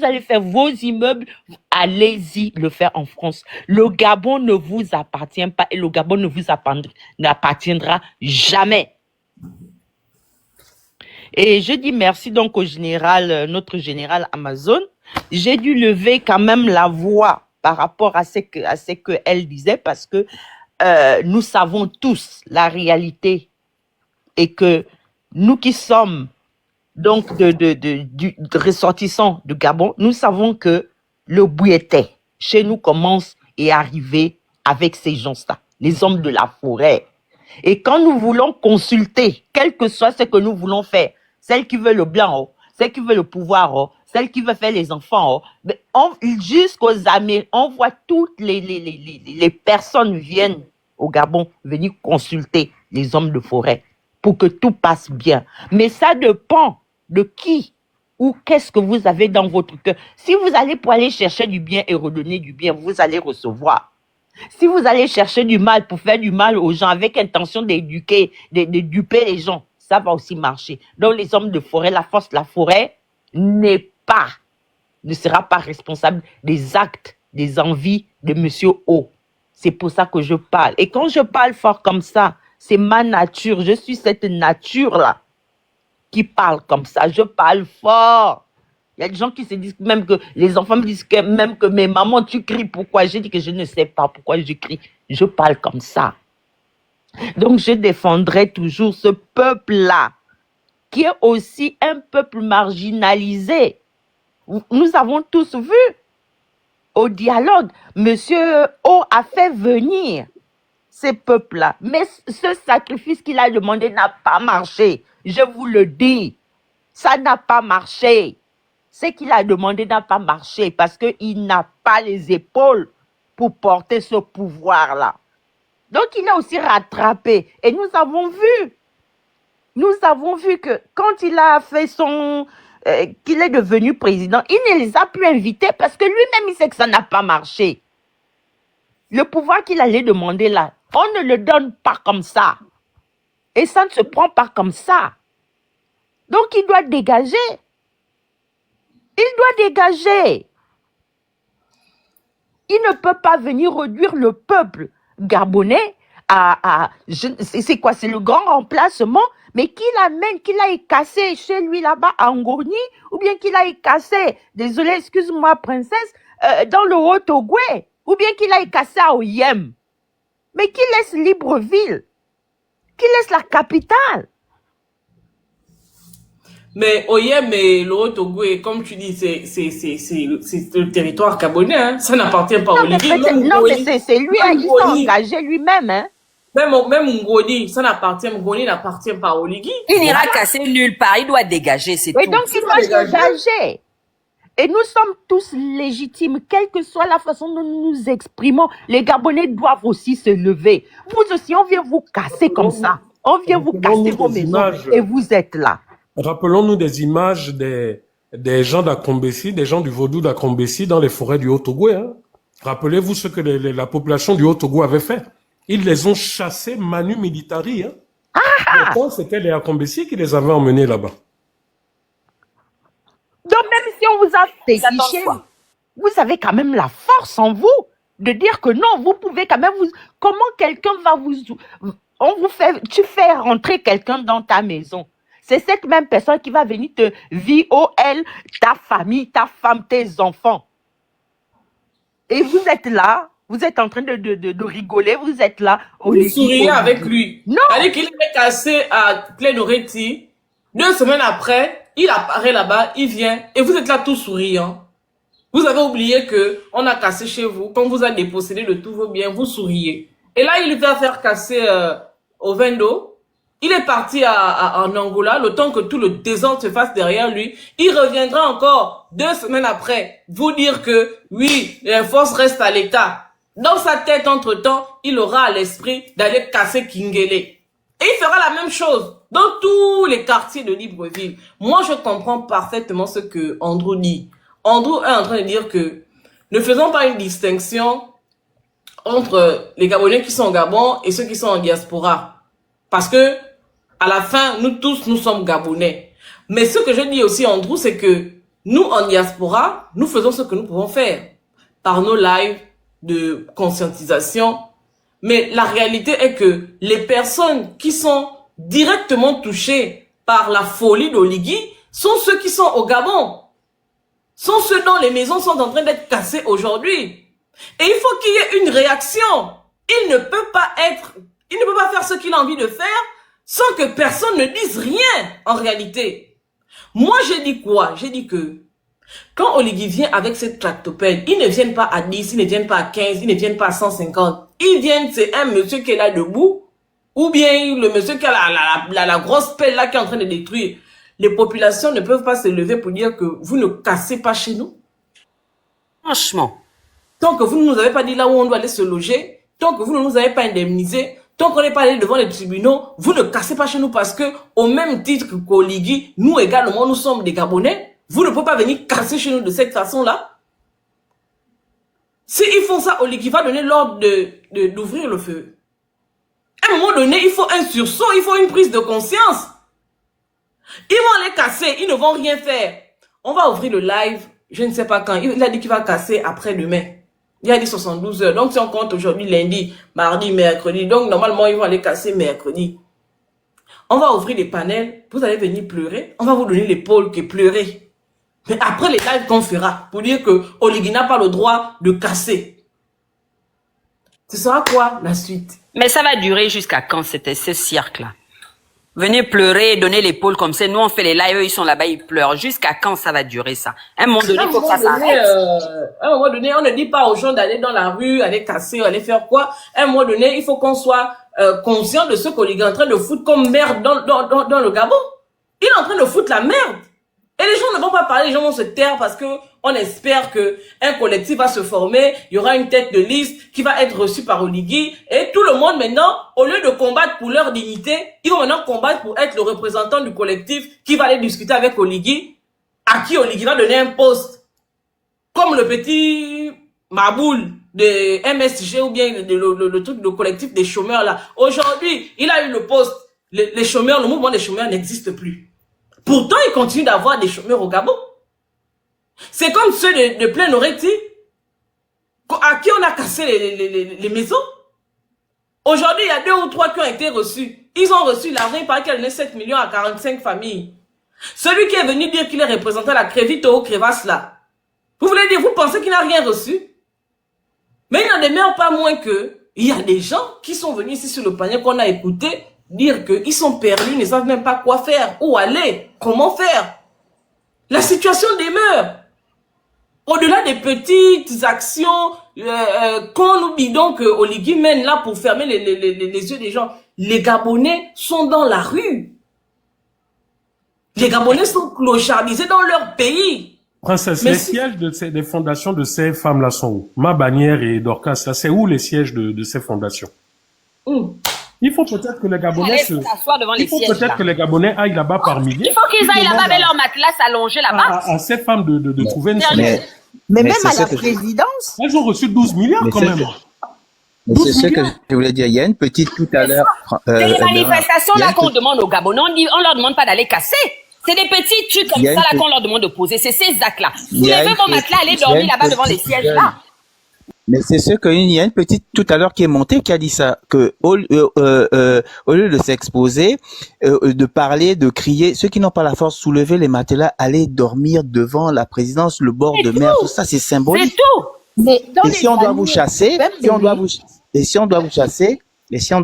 allez faire vos immeubles, allez-y le faire en France. Le Gabon ne vous appartient pas et le Gabon ne vous n'appartiendra jamais. Et je dis merci donc au général, notre général Amazon. J'ai dû lever quand même la voix par rapport à ce qu'elle disait parce que nous savons tous la réalité et que nous qui sommes donc de ressortissants du Gabon, nous savons que le bouilleté chez nous commence et arrive avec ces gens-là, les hommes de la forêt. Et quand nous voulons consulter, quel que soit ce que nous voulons faire, celle qui veut le blanc, celle qui veut le pouvoir, celle qui veut faire les enfants, jusqu'aux Américains, on voit toutes les personnes viennent au Gabon venir consulter les hommes de forêt pour que tout passe bien. Mais ça dépend de qui ou qu'est-ce que vous avez dans votre cœur. Si vous allez pour aller chercher du bien et redonner du bien, vous allez recevoir. Si vous allez chercher du mal pour faire du mal aux gens avec intention d'éduquer, de duper les gens, ça va aussi marcher. Donc les hommes de forêt, la force de la forêt ne sera pas responsable des actes, des envies de Monsieur O. C'est pour ça que je parle. Et quand je parle fort comme ça, c'est ma nature. Je suis cette nature-là. qui parle comme ça. Je parle fort. Il y a des gens qui se disent même que, les enfants me disent que, même que, mais maman, tu cries pourquoi? J'ai dit que je ne sais pas pourquoi je crie. Je parle comme ça. Donc, je défendrai toujours ce peuple-là, qui est aussi un peuple marginalisé. Nous avons tous vu au dialogue, Monsieur O a fait venir ces peuples-là. Mais ce sacrifice qu'il a demandé n'a pas marché. Je vous le dis, ça n'a pas marché. Ce qu'il a demandé n'a pas marché parce qu'il n'a pas les épaules pour porter ce pouvoir-là. Donc, il a aussi rattrapé. Et nous avons vu que quand il a fait qu'il est devenu président, il ne les a plus invités parce que lui-même, il sait que ça n'a pas marché. Le pouvoir qu'il allait demander là, on ne le donne pas comme ça. Et ça ne se prend pas comme ça. Donc, il doit dégager. Il doit dégager. Il ne peut pas venir réduire le peuple gabonais c'est quoi? C'est le grand remplacement, mais qu'il aille casser chez lui là-bas à Ngoni, ou bien qu'il aille casser, désolé, excuse-moi, princesse, dans le Haut-Ogooué, ou bien qu'il aille casser à Oyem. Mais qu'il laisse Libreville, qu'il laisse la capitale. Mais Oyem et le Haut-Ogooué, comme tu dis, c'est le territoire gabonais, hein. Ça n'appartient pas au Ligi. Non, mais c'est lui, il s'est engagé lui-même, hein. Même Ngoni, Ngoni n'appartient pas au Ligi. Il n'ira casser nulle part, il doit dégager, c'est tout. Et donc, il doit dégager. Et nous sommes tous légitimes, quelle que soit la façon dont nous nous exprimons. Les Gabonais doivent aussi se lever. Vous aussi, on vient vous casser comme ça. On vient vous casser vos maisons et vous êtes là. Rappelons-nous des images des gens d'Akombessi, des gens du vaudou d'Akombessi dans les forêts du Haut-Ogooué. Hein. Rappelez-vous ce que la population du Haut-Ogooué avait fait. Ils les ont chassés manu militari. Hein. Pourtant, c'était les Akombessi qui les avaient emmenés là-bas. Donc, même si on vous a fétiché, vous avez quand même la force en vous de dire que non, vous pouvez quand même Comment quelqu'un va tu fais rentrer quelqu'un dans ta maison. C'est cette même personne qui va venir te violer ta famille, ta femme, tes enfants. Et vous êtes là, vous êtes en train de rigoler, vous êtes là. Vous souriez avec lui. Non. C'est-à-dire qu'il est cassé à Plein-Oreti. 2 semaines après, il apparaît là-bas, il vient, et vous êtes là tout souriant. Vous avez oublié que on a cassé chez vous, quand vous a dépossédé de tous vos biens, vous souriez. Et là, il va faire casser au Vendo. Il est parti en Angola, le temps que tout le désordre se fasse derrière lui. Il reviendra encore 2 semaines après, vous dire que oui, les forces restent à l'état. Dans sa tête, entre-temps, il aura à l'esprit d'aller casser Kingele. Et il fera la même chose dans tous les quartiers de Libreville. Moi, je comprends parfaitement ce que Andrew dit. Andrew est en train de dire que ne faisons pas une distinction entre les Gabonais qui sont au Gabon et ceux qui sont en diaspora. Parce que, à la fin, nous tous, nous sommes Gabonais. Mais ce que je dis aussi, Andrew, c'est que nous, en diaspora, nous faisons ce que nous pouvons faire par nos lives de conscientisation. Mais la réalité est que les personnes qui sont directement touchées par la folie d'Oligui sont ceux qui sont au Gabon. Sont ceux dont les maisons sont en train d'être cassées aujourd'hui. Et il faut qu'il y ait une réaction. Il ne peut pas faire ce qu'il a envie de faire sans que personne ne dise rien en réalité. Moi, j'ai dit quoi? J'ai dit que quand Oligui vient avec cette tractopelle, ils ne viennent pas à 10, ils ne viennent pas à 15, ils ne viennent pas à 150. Ils viennent, c'est un monsieur qui est là debout, ou bien le monsieur qui a la grosse pelle là qui est en train de détruire. Les populations ne peuvent pas se lever pour dire que vous ne cassez pas chez nous. Franchement. Tant que vous ne nous avez pas dit là où on doit aller se loger, tant que vous ne nous avez pas indemnisé, tant qu'on n'est pas allé devant les tribunaux, vous ne cassez pas chez nous parce que, au même titre que Oligui, nous également, nous sommes des Gabonais. Vous ne pouvez pas venir casser chez nous de cette façon-là. S'ils font ça, Oligui va donner l'ordre d'ouvrir le feu. À un moment donné, il faut un sursaut, il faut une prise de conscience. Ils vont aller casser, ils ne vont rien faire. On va ouvrir le live, je ne sais pas quand. Il a dit qu'il va casser après-demain. Il a dit 72 heures. Donc, si on compte aujourd'hui, lundi, mardi, mercredi. Donc, normalement, ils vont aller casser mercredi. On va ouvrir des panels, vous allez venir pleurer, on va vous donner l'épaule que pleurer. Mais après les lives qu'on fera, pour dire que Oligui n'a pas le droit de casser. Ce sera quoi la suite? Mais ça va durer jusqu'à quand ce cirque-là? Venez pleurer, donner l'épaule comme ça. Nous, on fait les lives, eux, ils sont là-bas, ils pleurent. Jusqu'à quand ça va durer ça? À un moment donné, il faut que ça s'arrête. À un moment donné, on ne dit pas aux gens d'aller dans la rue, aller casser, aller faire quoi. À un moment donné, il faut qu'on soit conscient de ce qu'Oligui est en train de foutre comme merde dans le Gabon. Il est en train de foutre la merde. Et les gens ne vont pas parler, les gens vont se taire parce que on espère que un collectif va se former, il y aura une tête de liste qui va être reçue par Oligui et tout le monde maintenant, au lieu de combattre pour leur dignité, ils vont maintenant combattre pour être le représentant du collectif qui va aller discuter avec Oligui, à qui Oligui va donner un poste. Comme le petit Maboul de MSG ou bien le truc de collectif des chômeurs là. Aujourd'hui, il a eu le poste. Les chômeurs, le mouvement des chômeurs n'existe plus. Pourtant, il continue d'avoir des chômeurs au Gabon. C'est comme ceux de Plein Oreti, à qui on a cassé les maisons. Aujourd'hui, il y a 2 ou 3 qui ont été reçus. Ils ont reçu l'argent par lequel donnait 7 millions à 45 familles. Celui qui est venu dire qu'il est représentant à la Crévito au Crévasse là. Vous voulez dire, vous pensez qu'il n'a rien reçu? Mais il n'en demeure pas moins que il y a des gens qui sont venus ici sur le panier qu'on a écouté dire qu'ils sont perdus, ils ne savent même pas quoi faire, où aller, comment faire. La situation demeure. Au-delà des petites actions qu'on nous bidons que Oligui mène là pour fermer les yeux des gens, les Gabonais sont dans la rue. Les Gabonais sont clochardisés dans leur pays. Princesse, Mais les si- sièges des fondations de ces femmes-là sont où? Ma Bannière et Dorcas, là, c'est où les sièges de ces fondations? Hum. Il faut peut-être que les Gabonais Allez s'asseoir devant les il faut sièges, peut-être là. que les Gabonais aillent là-bas par milliers. Il faut qu'ils aillent là-bas avec demandent leur matelas s'allonger là-bas. à ces femmes de trouver une Sérieux. solution. Mais même c'est à ce la que- présidence, Elles ont reçu 12 milliards Mais quand c'est même. Mais c'est ce que je voulais dire. Il y a une petite tout à l'heure. C'est les manifestations il y a là une qu'on petite- demande aux Gabonais. On leur demande pas d'aller casser. C'est des petits trucs comme Il y a ça une là qu'on leur demande de poser. C'est ces actes-là. Il y a Soulevez une vos petite- matelas, allez il y a dormir une là-bas devant les petite sièges jeune. là. Mais c'est ce qu'il y a une petite tout à l'heure qui est montée qui a dit ça, que au lieu de s'exposer, de parler, de crier, ceux qui n'ont pas la force, soulever les matelas, aller dormir devant la présidence, le bord de mer, tout ça c'est C'est symbolique. tout. mais dans Et les si on doit vous familles, chasser, même si on de doit lui, vous, et si on doit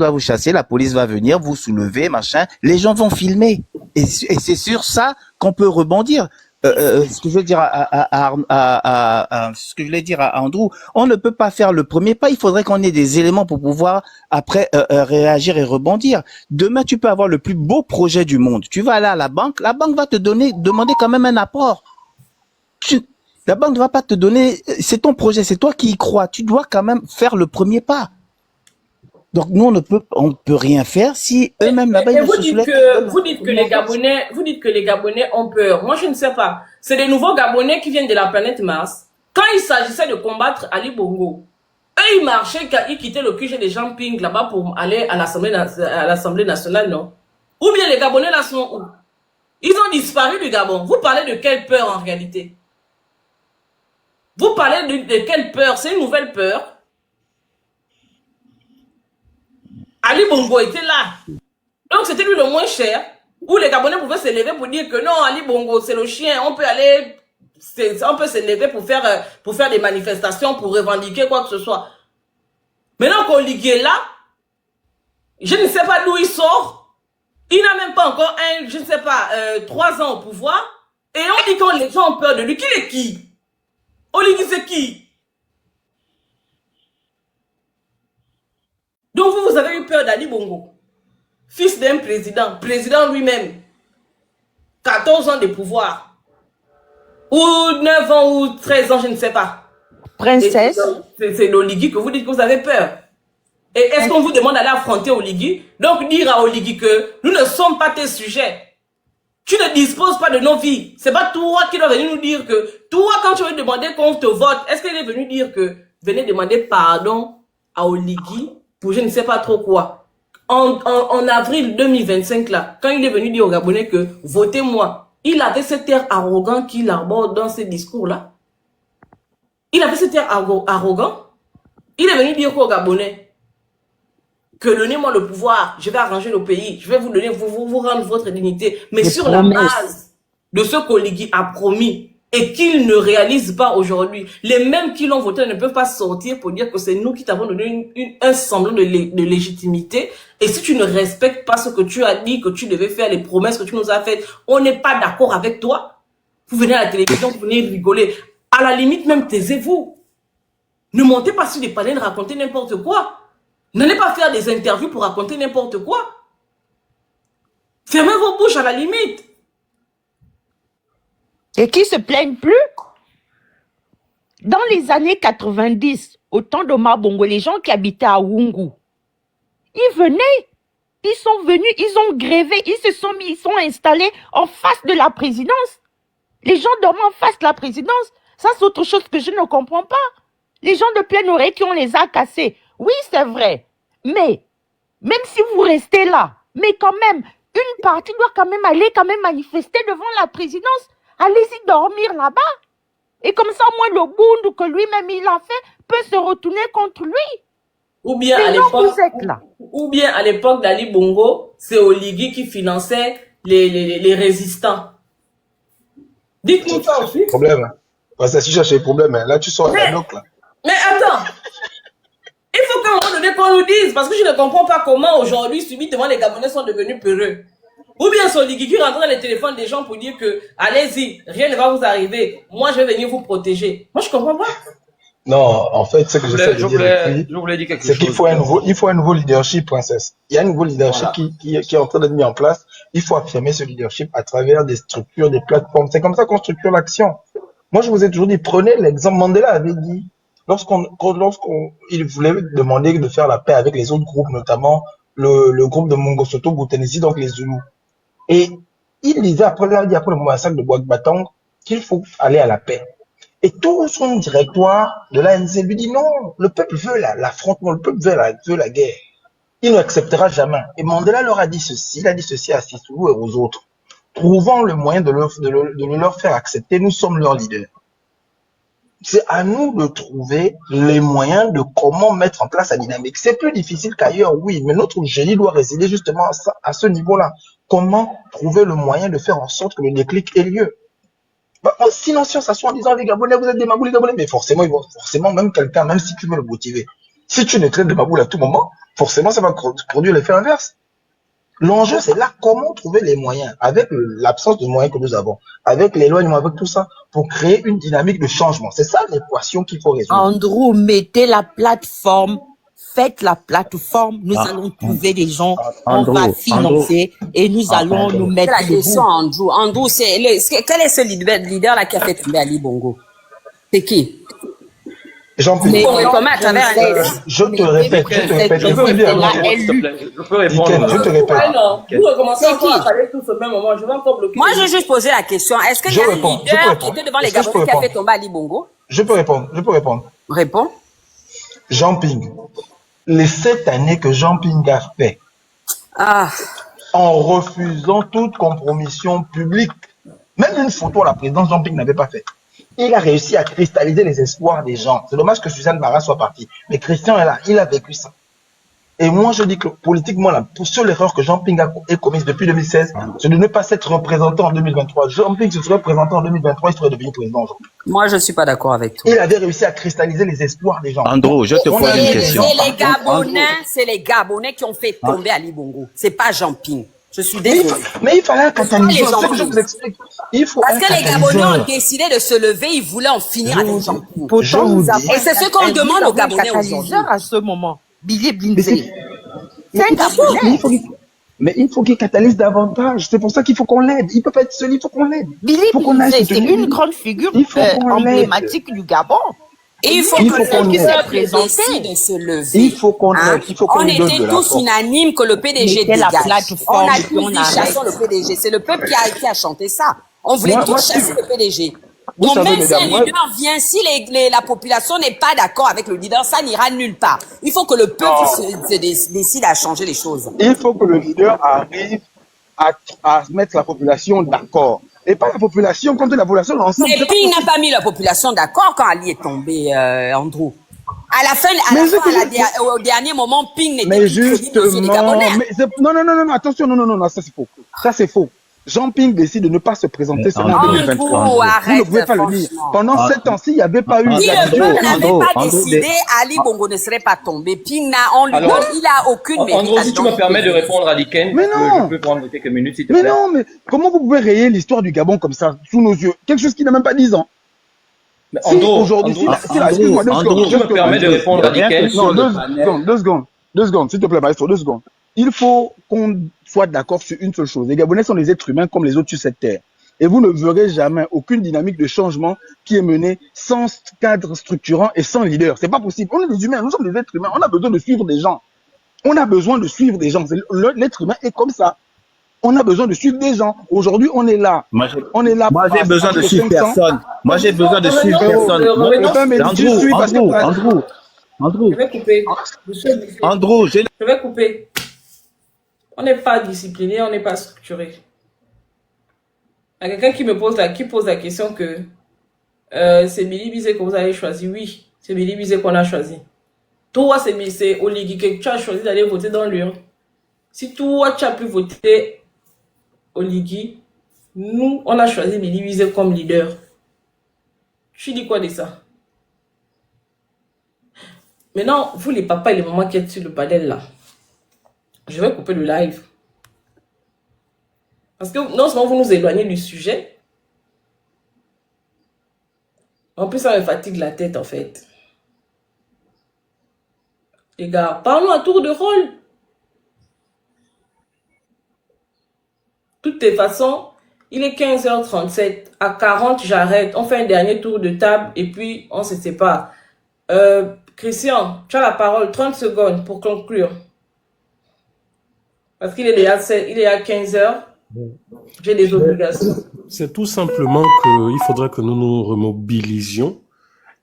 vous chasser, la police va venir, vous soulever, machin, les gens vont filmer. Et c'est sur ça qu'on peut rebondir. Ce que je veux dire ce que je voulais dire à Andrew, on ne peut pas faire le premier pas, il faudrait qu'on ait des éléments pour pouvoir après réagir et rebondir. Demain, tu peux avoir le plus beau projet du monde. Tu vas aller à la banque va te demander quand même un apport. La banque ne va pas te donner, c'est ton projet, c'est toi qui y crois. Tu dois quand même faire le premier pas. Donc nous, on peut rien faire si eux-mêmes là-bas Et ils vous se dites soulèvent. vous dites que les Gabonais ont peur. Moi, je ne sais pas. C'est des nouveaux Gabonais qui viennent de la planète Mars. Quand il s'agissait de combattre Ali Bongo, eux, ils marchaient, ils quittaient le QG des Jean-Ping là-bas pour aller à l'Assemblée nationale, non? Ou bien les Gabonais là sont où? Ils ont disparu du Gabon. Vous parlez de quelle peur en réalité? Vous parlez de quelle peur? C'est une nouvelle peur. Ali Bongo était là. Donc c'était lui le moins cher. Où les Gabonais pouvaient s'élever pour dire que non, Ali Bongo, c'est le chien. On peut aller, on peut s'élever pour faire des manifestations, pour revendiquer quoi que ce soit. Maintenant qu'Oligui est là, je ne sais pas d'où il sort. Il n'a même pas encore 3 ans au pouvoir. Et on dit que les gens ont peur de lui. Qui est qui? Oligui c'est qui? Donc vous avez eu peur d'Ali Bongo, fils d'un président lui-même, 14 ans de pouvoir, ou 9 ans ou 13 ans, je ne sais pas. princesse, C'est d'Oligui que vous dites que vous avez peur. Et est-ce qu'on vous demande d'aller affronter Oligui? Donc dire à Oligui que nous ne sommes pas tes sujets. Tu ne disposes pas de nos vies. C'est pas toi qui dois venir nous dire que, toi quand tu veux demander qu'on te vote, est-ce qu'il est venu dire que, venez demander pardon à Oligui pour je ne sais pas trop quoi. En avril 2025 là, quand il est venu dire aux Gabonais que votez-moi, il avait cet air arrogant qu'il arbore dans ses discours là. Il avait cet air arrogant. Il est venu dire qu'aux Gabonais, que donnez-moi le pouvoir, je vais arranger le pays, je vais vous donner, vous rendre votre dignité, mais Des sur la promesses. base de ce qu'Oligui a promis et qu'il ne réalise pas aujourd'hui. Les mêmes qui l'ont voté ne peuvent pas sortir pour dire que c'est nous qui t'avons donné un semblant de légitimité. Et si tu ne respectes pas ce que tu as dit, que tu devais faire, les promesses que tu nous as faites, on n'est pas d'accord avec toi. Vous venez à la télévision, vous venez rigoler. À la limite, même taisez-vous. Ne montez pas sur des panels, racontez n'importe quoi. N'allez pas faire des interviews pour raconter n'importe quoi. Fermez vos bouches à la limite. Et qui se plaignent plus? Dans les années 90, au temps d'Omar Bongo, les gens qui habitaient à Wungu, ils venaient, ils sont venus, ils ont grévé, ils se sont mis, ils sont installés en face de la présidence. Les gens dormaient en face de la présidence. Ça, c'est autre chose que je ne comprends pas. Les gens de pleine oreille qui on les a cassés. Oui, c'est vrai. Mais, même si vous restez là, mais quand même, une partie doit quand même aller manifester devant la présidence. Allez-y dormir là-bas. Et comme ça, au moins, le Bundu que lui-même il a fait peut se retourner contre lui. Ou bien Mais à non, l'époque, vous êtes là. ou bien à l'époque d'Ali Bongo, c'est Oligui qui finançait les résistants. Dites-nous ça aussi. Problème. Parce que si tu cherches les problèmes, là, tu sors la bloc, là. Mais attends, il faut qu'à un moment donné qu'on nous dise, parce que je ne comprends pas comment aujourd'hui, subitement, les Gabonais sont devenus peureux. Ou bien c'est Oligui qui rentre dans les téléphones des gens pour dire que, allez-y, rien ne va vous arriver, moi je vais venir vous protéger. Moi je comprends pas. Non, en fait, ce que j'essaie de dire depuis, Je voulais dire quelque c'est chose. qu'il faut un nouveau leadership, princesse. Il y a un nouveau leadership qui est en train d'être mis en place. Il faut affirmer ce leadership à travers des structures, des plateformes. C'est comme ça qu'on structure l'action. Moi, je vous ai toujours dit, prenez l'exemple, Mandela avait dit, il voulait demander de faire la paix avec les autres groupes, notamment le groupe de Mongossoto Boutenesi, donc les Zoulous. Et il disait après le massacre de Boak-Batang qu'il faut aller à la paix. Et tout son directoire de l'ANC lui dit non, le peuple veut l'affrontement, le peuple veut la guerre. Il n'acceptera jamais. Et Mandela leur a dit ceci, il a dit ceci à Sissoulou et aux autres. Trouvons le moyen de leur faire accepter, nous sommes leurs leaders. C'est à nous de trouver les moyens de comment mettre en place la dynamique. C'est plus difficile qu'ailleurs, oui, mais notre génie doit résider justement à ce niveau-là. Comment trouver le moyen de faire en sorte que le déclic ait lieu? Sinon, si on s'assoit en disant, les Gabonais, vous êtes des maboules, les Gabonais, mais forcément, même quelqu'un, même si tu veux le motiver, si tu le traites de maboule à tout moment, forcément, ça va produire l'effet inverse. L'enjeu, c'est là, comment trouver les moyens, avec l'absence de moyens que nous avons, avec l'éloignement, avec tout ça, pour créer une dynamique de changement. C'est ça l'équation qu'il faut résoudre. Andrew, mettez la plateforme. Faites la plateforme. Nous allons trouver des gens. Andrew, on va financer et nous allons nous mettre C'est la question, Andrew. Andrew, quel est ce leader-là qui a fait tomber Ali Bongo? C'est qui? Jean-Pierre. Comment à travers Je te répète. Je peux répondre. Je te répète. Ouais, non. Vous recommencez encore à parler tout ce même moment. Je vais encore bloquer. Moi, je vais juste poser la question. Est-ce qu'il y a un leader qui était devant les Gabonais qui a fait tomber Ali Bongo? Je peux répondre. Réponds. Jean Ping. Les 7 années que Jean Ping a fait, en refusant toute compromission publique, même une photo à la présidence, Jean Ping n'avait pas fait. Il a réussi à cristalliser les espoirs des gens. C'est dommage que Suzanne Barra soit partie. Mais Christian est là, il a vécu ça. Et moi, je dis que politiquement, la seule erreur que Jean Ping a commise depuis 2016, c'est de ne pas s'être représenté en 2023. Jean Ping se serait présenté en 2023, il serait devenu président aujourd'hui. Moi, je ne suis pas d'accord avec toi. Il avait réussi à cristalliser les espoirs des gens. Andrew, je te pose une question. C'est les Gabonais qui ont fait tomber Ali Bongo. C'est pas Jean Ping. Je suis désolé. Mais il fallait un catalyseur, c'est ce que je vous explique. Parce que les Gabonais ont décidé de se lever, ils voulaient en finir avec Jean Ping. Et c'est ce qu'on demande aux Gabonais aujourd'hui. À ce moment, Billy Blindsey. C'est un Gabonais. Mais il faut qu'il catalyse davantage. C'est pour ça qu'il faut qu'on l'aide. Il peut pas être seul, il faut qu'on l'aide. Billy Blindsey, c'est une grande figure emblématique du Gabon. Et il faut que le peuple décide de se lever. Il faut qu'on aide. On était tous unanimes que le PDG dégage. On a tous dit chassons le PDG. C'est le peuple qui a chanté ça. On voulait tous chasser le PDG. Donc même si un leader vient, si la population n'est pas d'accord avec le leader, ça n'ira nulle part. Il faut que le peuple décide à changer les choses. Il faut que le leader arrive à mettre la population d'accord. Et pas la population contre la population ensemble. Et puis il n'a pas mis la population d'accord quand Ali est tombé, Andrew. À la fin, au dernier moment, Ping n'était Mais plus crédible aussi les Gabonais. non, attention, non, ça c'est faux. Ça c'est faux. Jean Ping décide de ne pas se présenter seulement en 2023. Vous ne pouvez pas le dire. Pendant 7 ans-ci, il n'y avait pas eu Si le d'attitude. peuple n'avait pas décidé, Ali Bongo ne serait pas tombé. Ping il a aucune mérite. Andrew, si tu me permets de répondre à Liken, Mais non. je peux prendre quelques minutes, s'il te plaît. Mais non, mais comment vous pouvez rayer l'histoire du Gabon comme ça, sous nos yeux? Quelque chose qui n'a même pas 10 ans. Mais Si aujourd'hui, excuse-moi, je me permets de répondre à Liken. Non, deux secondes, s'il te plaît, maestro, 2 secondes. Il faut qu'on soit d'accord sur une seule chose. Les Gabonais sont des êtres humains comme les autres sur cette terre. Et vous ne verrez jamais aucune dynamique de changement qui est menée sans cadre structurant et sans leader. C'est pas possible. On est des humains, nous sommes des êtres humains. On a besoin de suivre des gens. L'être humain est comme ça. On a besoin de suivre des gens. Aujourd'hui, on est là. Moi, j'ai besoin de suivre personne. Moi, j'ai besoin de suivre personne. Andrew. Je vais couper. Je vais couper. On n'est pas discipliné, on n'est pas structuré. Il y a quelqu'un qui pose la question que c'est Billy Bizet que vous avez choisi. Oui, c'est Billy Bizet qu'on a choisi. Toi, c'est Oligui que tu as choisi d'aller voter dans l'urne. Si toi, tu as pu voter Oligui, nous, on a choisi Billy Bizet comme leader. Tu dis quoi de ça? Maintenant, vous les papas et les mamans qui êtes sur le panel là, je vais couper le live. Parce que non seulement vous nous éloignez du sujet, en plus ça me fatigue la tête en fait. Les gars, parlons à tour de rôle. De toutes les façons, il est 15h37. À 40, j'arrête. On fait un dernier tour de table et puis on se sépare. Christian, tu as la parole. 30 secondes pour conclure. Parce qu'il est déjà 15h. J'ai des obligations. C'est tout simplement qu'il faudrait que nous nous remobilisions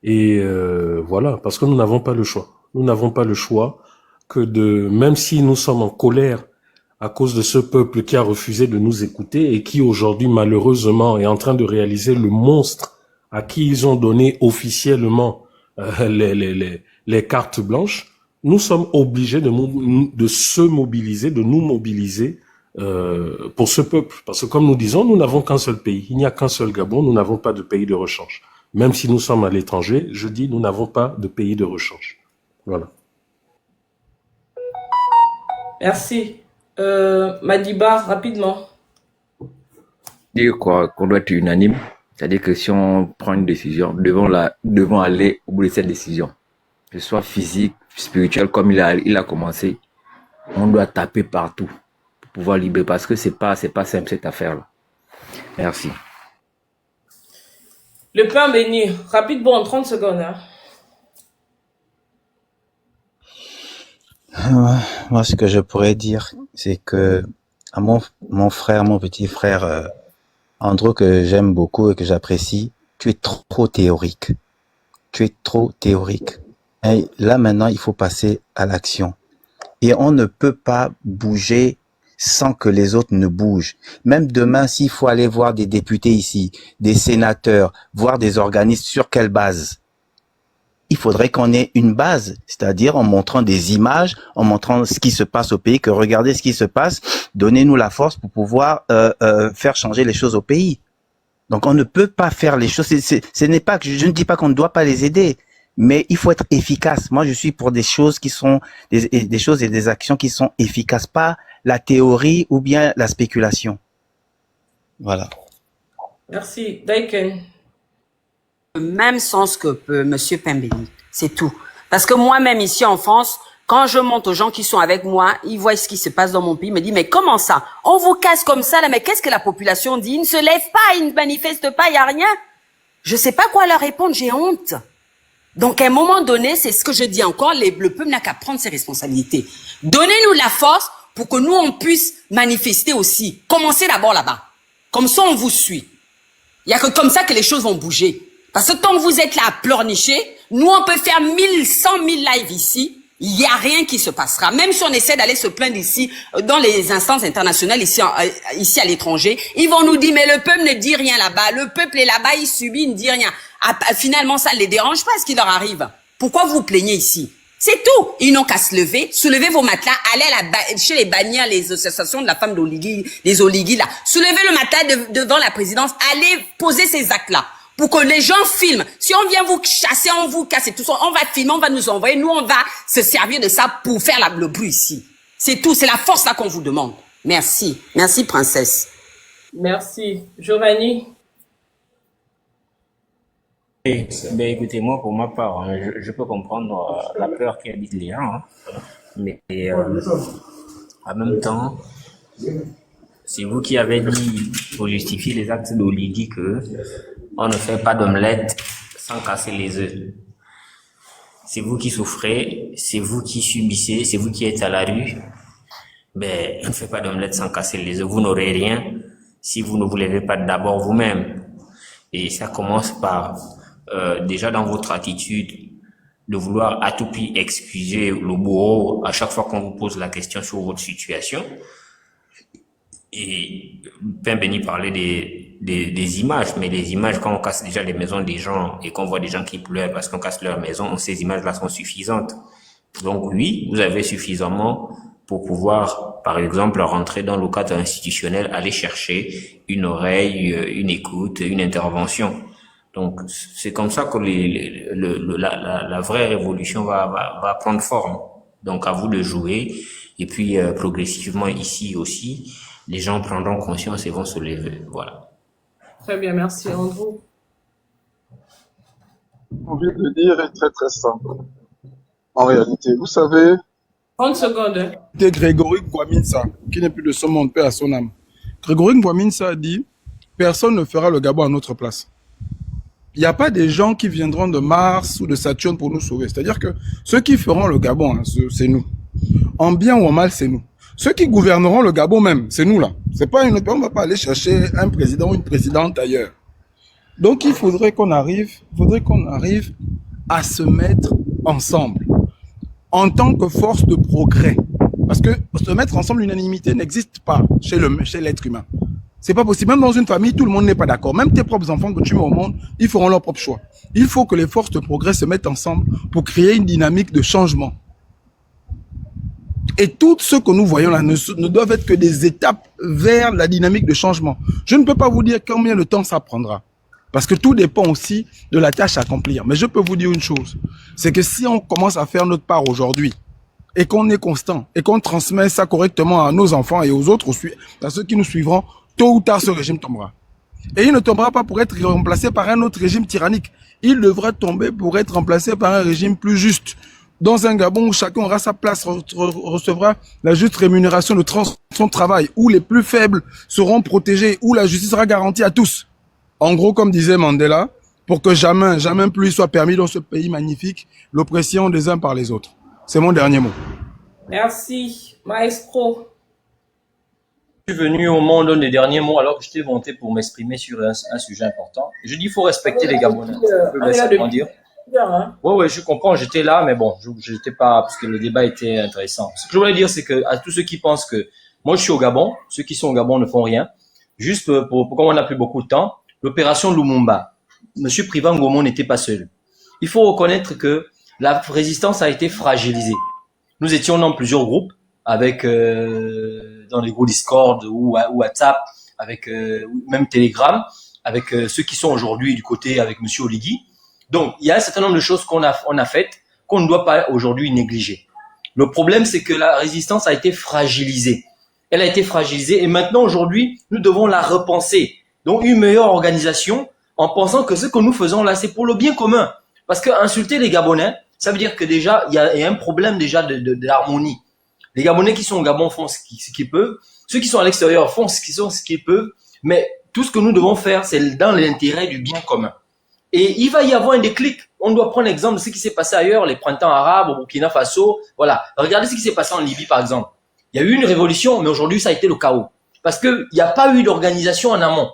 et voilà, parce que nous n'avons pas le choix. Nous n'avons pas le choix que même si nous sommes en colère à cause de ce peuple qui a refusé de nous écouter et qui aujourd'hui malheureusement est en train de réaliser le monstre à qui ils ont donné officiellement les cartes blanches, nous sommes obligés de se mobiliser, de nous mobiliser pour ce peuple. Parce que comme nous disons, nous n'avons qu'un seul pays. Il n'y a qu'un seul Gabon, nous n'avons pas de pays de rechange. Même si nous sommes à l'étranger, je dis nous n'avons pas de pays de rechange. Voilà. Merci. Madiba, rapidement. Dire quoi, qu'on doit être unanime. C'est-à-dire que si on prend une décision, devons aller au bout de cette décision. Que ce soit physique, spirituel, comme il a commencé, on doit taper partout pour pouvoir libérer. Parce que c'est pas simple cette affaire-là. Merci. Le pain béni, rapidement, en 30 secondes. Hein. Moi, ce que je pourrais dire, c'est que à mon petit frère Andrew, que j'aime beaucoup et que j'apprécie, tu es trop théorique. Tu es trop théorique. Et là, maintenant, il faut passer à l'action. Et on ne peut pas bouger sans que les autres ne bougent. Même demain, s'il faut aller voir des députés ici, des sénateurs, voir des organismes, sur quelle base? Il faudrait qu'on ait une base, c'est-à-dire en montrant des images, en montrant ce qui se passe au pays, que regardez ce qui se passe, donnez-nous la force pour pouvoir faire changer les choses au pays. Donc on ne peut pas faire les choses, ce n'est pas que je ne dis pas qu'on ne doit pas les aider, mais il faut être efficace. Moi je suis pour des choses qui sont des choses et des actions qui sont efficaces, pas la théorie ou bien la spéculation. Voilà. Merci. Daiken. Même sens que Monsieur Pembeni, c'est tout. Parce que moi-même ici en France, quand je monte aux gens qui sont avec moi, ils voient ce qui se passe dans mon pays, ils me disent mais comment ça? On vous casse comme ça là, mais qu'est-ce que la population dit? Ils ne se lèvent pas, ils ne manifestent pas, il n'y a rien. Je sais pas quoi leur répondre, j'ai honte. Donc à un moment donné, c'est ce que je dis encore, le peuple n'a qu'à prendre ses responsabilités. Donnez-nous la force pour que nous on puisse manifester aussi. Commencez d'abord là-bas. Comme ça on vous suit. Il y a que comme ça que les choses vont bouger. Parce que tant que vous êtes là à pleurnicher, nous on peut faire 1000, 100 000 lives ici, il n'y a rien qui se passera. Même si on essaie d'aller se plaindre ici, dans les instances internationales, ici à l'étranger, ils vont nous dire, mais le peuple ne dit rien là-bas, le peuple est là-bas, il subit, il ne dit rien. Finalement, ça ne les dérange pas ce qui leur arrive. Pourquoi vous vous plaignez ici? C'est tout. Ils n'ont qu'à se lever, soulevez vos matelas, allez chez les bannières, les associations de la femme d'Oligui, les Oligui là. Soulevez le matelas devant la présidence, allez poser ces actes-là. Pour que les gens filment. Si on vient vous chasser, on vous casse et tout ça, on va filmer, on va nous envoyer. Nous, on va se servir de ça pour faire le bruit ici. C'est tout. C'est la force là qu'on vous demande. Merci. Merci, princesse. Merci. Giovanni? Ben écoutez, moi, pour ma part, hein, je peux comprendre la peur qui habite les gens, hein, mais en même temps, c'est vous qui avez dit, pour justifier les actes d'Oligui, que on ne fait pas d'omelette sans casser les œufs. C'est vous qui souffrez, c'est vous qui subissez, c'est vous qui êtes à la rue. Ben, on ne fait pas d'omelette sans casser les œufs. Vous n'aurez rien si vous ne vous levez pas d'abord vous-même. Et ça commence par déjà dans votre attitude de vouloir à tout prix excuser le bourreau à chaque fois qu'on vous pose la question sur votre situation. Et Pain Béni parlait des images, mais les images, quand on casse déjà les maisons des gens et qu'on voit des gens qui pleurent parce qu'on casse leur maison, ces images-là sont suffisantes. Donc oui, vous avez suffisamment pour pouvoir, par exemple, rentrer dans le cadre institutionnel, aller chercher une oreille, une écoute, une intervention. Donc, c'est comme ça que la vraie révolution va prendre forme. Donc, à vous de jouer. Et puis, progressivement, ici aussi, les gens prendront conscience et vont se lever. Voilà. Très bien, merci, Andrew. On vient de dire est très très simple. En réalité, vous savez, 30 secondes. Hein. c'était Grégory Ngouaminsa, qui n'est plus de ce monde, paix à son âme. Grégory Ngouaminsa a dit, personne ne fera le Gabon à notre place. Il n'y a pas des gens qui viendront de Mars ou de Saturne pour nous sauver. C'est-à-dire que ceux qui feront le Gabon, hein, c'est nous. En bien ou en mal, c'est nous. Ceux qui gouverneront le Gabon même, c'est nous là. C'est pas une autre, on va pas aller chercher un président ou une présidente ailleurs. Donc il faudrait qu'on arrive à se mettre ensemble en tant que force de progrès. Parce que se mettre ensemble, l'unanimité n'existe pas chez l'être humain. C'est pas possible. Même dans une famille, tout le monde n'est pas d'accord. Même tes propres enfants que tu mets au monde, ils feront leur propre choix. Il faut que les forces de progrès se mettent ensemble pour créer une dynamique de changement. Et tout ce que nous voyons là ne doivent être que des étapes vers la dynamique de changement. Je ne peux pas vous dire combien de temps ça prendra. Parce que tout dépend aussi de la tâche à accomplir. Mais je peux vous dire une chose. C'est que si on commence à faire notre part aujourd'hui, et qu'on est constant, et qu'on transmet ça correctement à nos enfants et aux autres, à ceux qui nous suivront, tôt ou tard, ce régime tombera. Et il ne tombera pas pour être remplacé par un autre régime tyrannique. Il devra tomber pour être remplacé par un régime plus juste. Dans un Gabon où chacun aura sa place, recevra la juste rémunération de son travail, où les plus faibles seront protégés, où la justice sera garantie à tous. En gros, comme disait Mandela, pour que jamais plus il soit permis dans ce pays magnifique, l'oppression des uns par les autres. C'est mon dernier mot. Merci, Maestro. Je suis venu au monde un des derniers mots alors que je t'ai monté pour m'exprimer sur un sujet important. Je dis il faut respecter les Gabonais. Je peux laisser dire. Ouais, je comprends, j'étais là, mais bon, j'étais pas, parce que le débat était intéressant. Ce que je voulais dire, c'est que à tous ceux qui pensent que moi je suis au Gabon, ceux qui sont au Gabon ne font rien. Juste pour comme on n'a plus beaucoup de temps, l'opération Lumumba. Monsieur Privan Ngomon n'était pas seul. Il faut reconnaître que la résistance a été fragilisée. Nous étions dans plusieurs groupes, avec dans les groupes Discord ou WhatsApp, avec même Telegram, avec ceux qui sont aujourd'hui du côté avec Monsieur Oligui. Donc, il y a un certain nombre de choses qu'on a faites qu'on ne doit pas aujourd'hui négliger. Le problème, c'est que la résistance a été fragilisée. Elle a été fragilisée et maintenant, aujourd'hui, nous devons la repenser. Donc, une meilleure organisation en pensant que ce que nous faisons là, c'est pour le bien commun. Parce que insulter les Gabonais, ça veut dire que déjà, il y a un problème déjà de l'harmonie. Les Gabonais qui sont au Gabon font ce qu'ils peuvent. Ceux qui sont à l'extérieur font ce qu'ils peuvent. Mais tout ce que nous devons faire, c'est dans l'intérêt du bien commun. Et il va y avoir un déclic. On doit prendre l'exemple de ce qui s'est passé ailleurs, les printemps arabes, au Burkina Faso. Voilà. Regardez ce qui s'est passé en Libye, par exemple. Il y a eu une révolution, mais aujourd'hui, ça a été le chaos. Parce qu'il n'y a pas eu d'organisation en amont.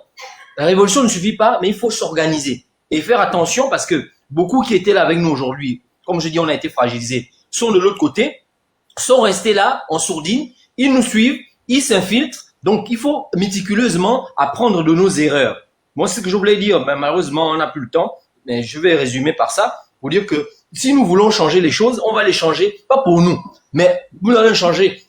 La révolution ne suffit pas, mais il faut s'organiser. Et faire attention parce que beaucoup qui étaient là avec nous aujourd'hui, comme je dis, on a été fragilisés, sont de l'autre côté, sont restés là, en sourdine. Ils nous suivent, ils s'infiltrent. Donc, il faut méticuleusement apprendre de nos erreurs. Moi, ce que je voulais dire, malheureusement, on n'a plus le temps, mais je vais résumer par ça. Pour dire que si nous voulons changer les choses, on va les changer, pas pour nous, mais nous allons changer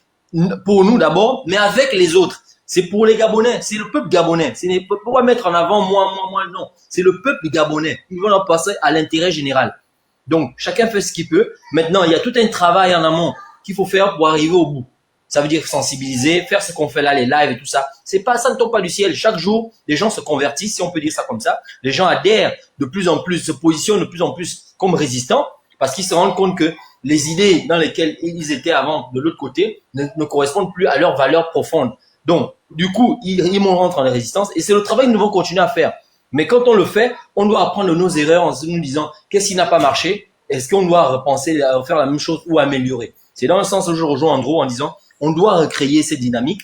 pour nous d'abord, mais avec les autres. C'est pour les Gabonais, c'est le peuple gabonais. Ce n'est pas mettre en avant moi, non. C'est le peuple gabonais. Ils vont leur passer à l'intérêt général. Donc, chacun fait ce qu'il peut. Maintenant, il y a tout un travail en amont qu'il faut faire pour arriver au bout. Ça veut dire sensibiliser, faire ce qu'on fait là, les lives et tout ça. Ça ne tombe pas du ciel. Chaque jour, les gens se convertissent, si on peut dire ça comme ça. Les gens adhèrent de plus en plus, se positionnent de plus en plus comme résistants parce qu'ils se rendent compte que les idées dans lesquelles ils étaient avant de l'autre côté ne correspondent plus à leurs valeurs profondes. Donc, du coup, ils rentrent en résistance et c'est le travail que nous devons continuer à faire. Mais quand on le fait, on doit apprendre de nos erreurs en nous disant qu'est-ce qui n'a pas marché, est-ce qu'on doit repenser à faire la même chose ou améliorer. C'est dans le sens où je rejoins Andrew en disant on doit recréer cette dynamique.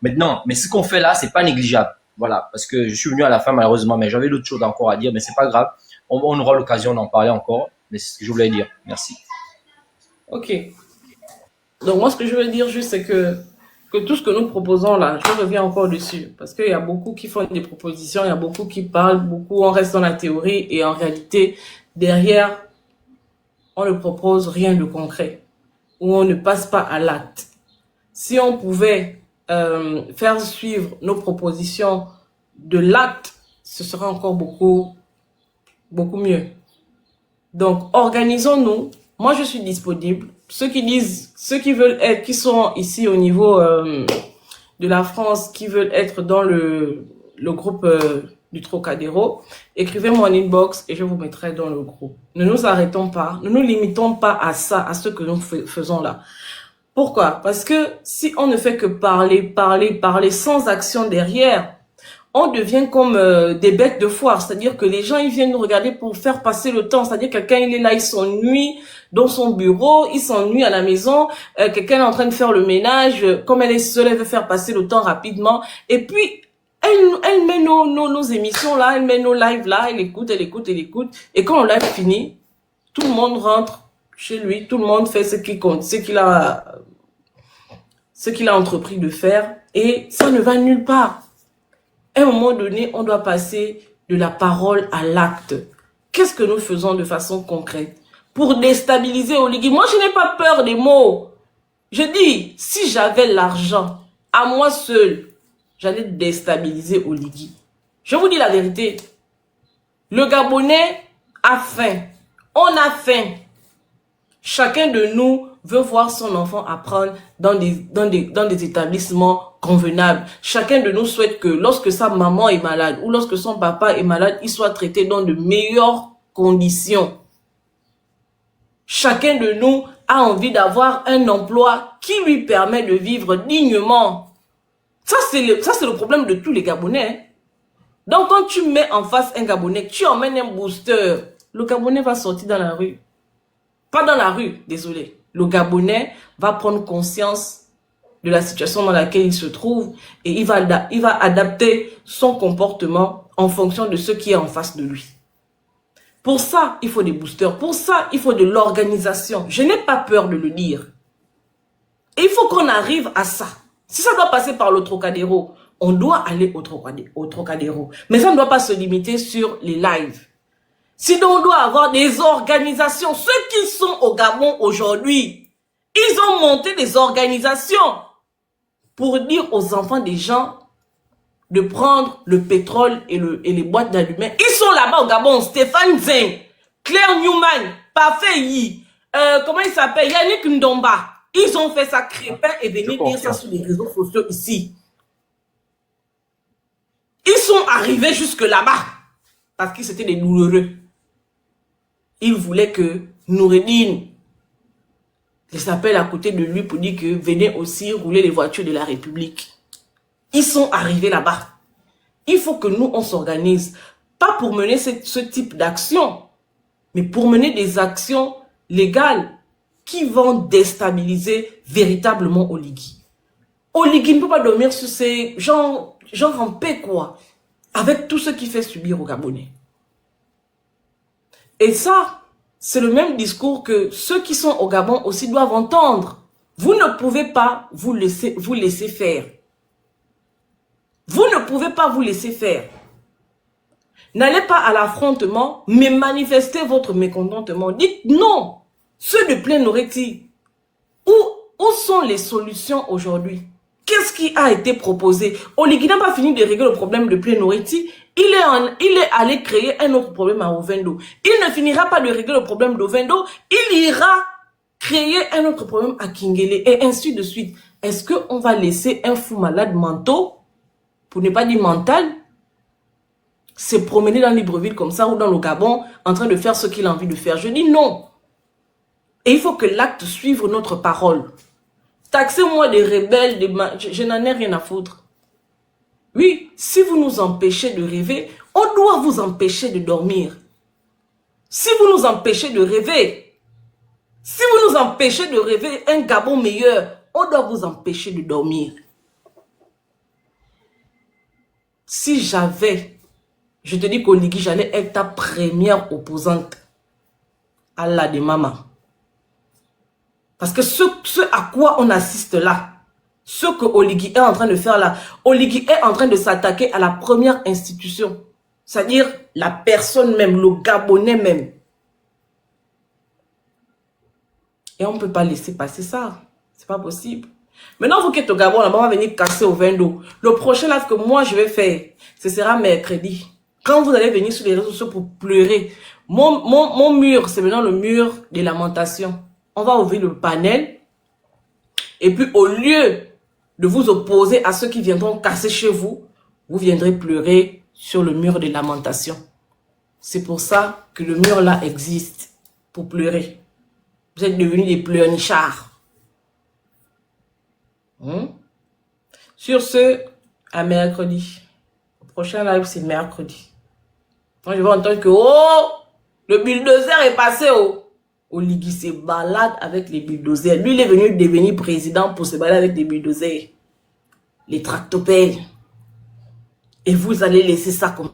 Maintenant, mais ce qu'on fait là, c'est pas négligeable. Voilà, parce que je suis venu à la fin malheureusement, mais j'avais d'autres choses encore à dire, mais c'est pas grave. On aura l'occasion d'en parler encore, mais c'est ce que je voulais dire. Merci. Ok. Donc moi, ce que je veux dire juste, c'est que tout ce que nous proposons là, je reviens encore dessus, parce qu'il y a beaucoup qui font des propositions, il y a beaucoup qui parlent, beaucoup on reste dans la théorie, et en réalité, derrière, on ne propose rien de concret, ou on ne passe pas à l'acte. Si on pouvait faire suivre nos propositions de l'acte, ce serait encore beaucoup mieux. Donc, organisons-nous. Moi, je suis disponible. Ceux qui veulent être, qui sont ici au niveau de la France, qui veulent être dans le groupe du Trocadéro, écrivez-moi en inbox et je vous mettrai dans le groupe. Ne nous arrêtons pas, ne nous limitons pas à ça, à ce que nous faisons là. Pourquoi? Parce que si on ne fait que parler sans action derrière, on devient comme des bêtes de foire, c'est-à-dire que les gens ils viennent nous regarder pour faire passer le temps, c'est-à-dire quelqu'un il est là, il s'ennuie dans son bureau, il s'ennuie à la maison, quelqu'un est en train de faire le ménage, comme elle est seule, elle veut faire passer le temps rapidement, et puis elle met nos émissions là, elle met nos lives là, elle écoute, et quand le live finit, tout le monde rentre chez lui, tout le monde fait ce qui compte, ce qu'il a entrepris de faire, et ça ne va nulle part. À un moment donné, on doit passer de la parole à l'acte. Qu'est-ce que nous faisons de façon concrète pour déstabiliser Oligui? Moi, je n'ai pas peur des mots. Je dis, si j'avais l'argent, à moi seul, j'allais déstabiliser Oligui. Je vous dis la vérité. Le Gabonais a faim. On a faim. Chacun de nous veut voir son enfant apprendre dans des établissements convenables. Chacun de nous souhaite que lorsque sa maman est malade ou lorsque son papa est malade, il soit traité dans de meilleures conditions. Chacun de nous a envie d'avoir un emploi qui lui permet de vivre dignement. Ça, c'est le problème de tous les Gabonais. Hein. Donc, quand tu mets en face un Gabonais, tu emmènes un booster, le Gabonais va sortir dans la rue. Pas dans la rue, désolé. Le Gabonais va prendre conscience de la situation dans laquelle il se trouve et il va adapter son comportement en fonction de ce qui est en face de lui. Pour ça, il faut des boosters. Pour ça, il faut de l'organisation. Je n'ai pas peur de le dire. Et il faut qu'on arrive à ça. Si ça doit passer par le Trocadéro, on doit aller au Trocadéro. Mais ça ne doit pas se limiter sur les lives. Sinon, on doit avoir des organisations. Ceux qui sont au Gabon aujourd'hui, ils ont monté des organisations pour dire aux enfants des gens de prendre le pétrole et les boîtes d'allumés. Ils sont là-bas au Gabon. Stéphane Zeng, Claire Newman, Parfait Yi, comment il s'appelle, Yannick Ndomba. Ils ont fait ça, Crépin, et venir dire ça sur les réseaux sociaux ici. Ils sont arrivés jusque là-bas parce qu'ils étaient des douloureux. Ils voulaient que Noureddine les appelle à côté de lui pour dire que venez aussi rouler les voitures de la République. Ils sont arrivés là-bas. Il faut que nous, on s'organise. Pas pour mener ce type d'action, mais pour mener des actions légales qui vont déstabiliser véritablement Oligui. Oligui ne peut pas dormir sur ces gens en paix, quoi, avec tout ce qu'il fait subir aux Gabonais. Et ça, c'est le même discours que ceux qui sont au Gabon aussi doivent entendre. Vous ne pouvez pas vous laisser faire. Vous ne pouvez pas vous laisser faire. N'allez pas à l'affrontement, mais manifestez votre mécontentement. Dites non. Ceux de plein Noretti, où sont les solutions aujourd'hui? Qu'est-ce qui a été proposé? Oligui n'a pas fini de régler le problème de plein Noretti. Il est allé créer un autre problème à Ovendo. Il ne finira pas de régler le problème d'Ovendo. Il ira créer un autre problème à Kingele et ainsi de suite. Est-ce qu'on va laisser un fou malade mental, pour ne pas dire mental, se promener dans Libreville comme ça ou dans le Gabon en train de faire ce qu'il a envie de faire? Je dis non. Et il faut que l'acte suive notre parole. Taxez-moi des rebelles, je n'en ai rien à foutre. Oui, si vous nous empêchez de rêver, on doit vous empêcher de dormir. Si vous nous empêchez de rêver, si vous nous empêchez de rêver un Gabon meilleur, on doit vous empêcher de dormir. Si j'avais, je te dis qu'Oligui, j'allais être ta première opposante à la de maman. Parce que ce à quoi on assiste là, ce que Oligui est en train de faire là, Oligui est en train de s'attaquer à la première institution. C'est-à-dire la personne même, le Gabonais même. Et on ne peut pas laisser passer ça. C'est pas possible. Maintenant, vous qui êtes au Gabon, la maman va venir casser au Ovendo. Le prochain live que moi je vais faire, ce sera mercredi. Quand vous allez venir sur les réseaux sociaux pour pleurer, mon mur, c'est maintenant le mur des lamentations. On va ouvrir le panel. Et puis, au lieu de vous opposer à ceux qui viendront casser chez vous, vous viendrez pleurer sur le mur des lamentations. C'est pour ça que le mur là existe. Pour pleurer. Vous êtes devenus des pleurnichards. Sur ce, à mercredi. Le prochain live, c'est mercredi. Moi, je vais entendre que, oh, le bulldozer est passé, oh. Oligui se balade avec les bulldozers. Lui, il est venu devenir président pour se balader avec des bulldozers. Les tractopelles. Et vous allez laisser ça comme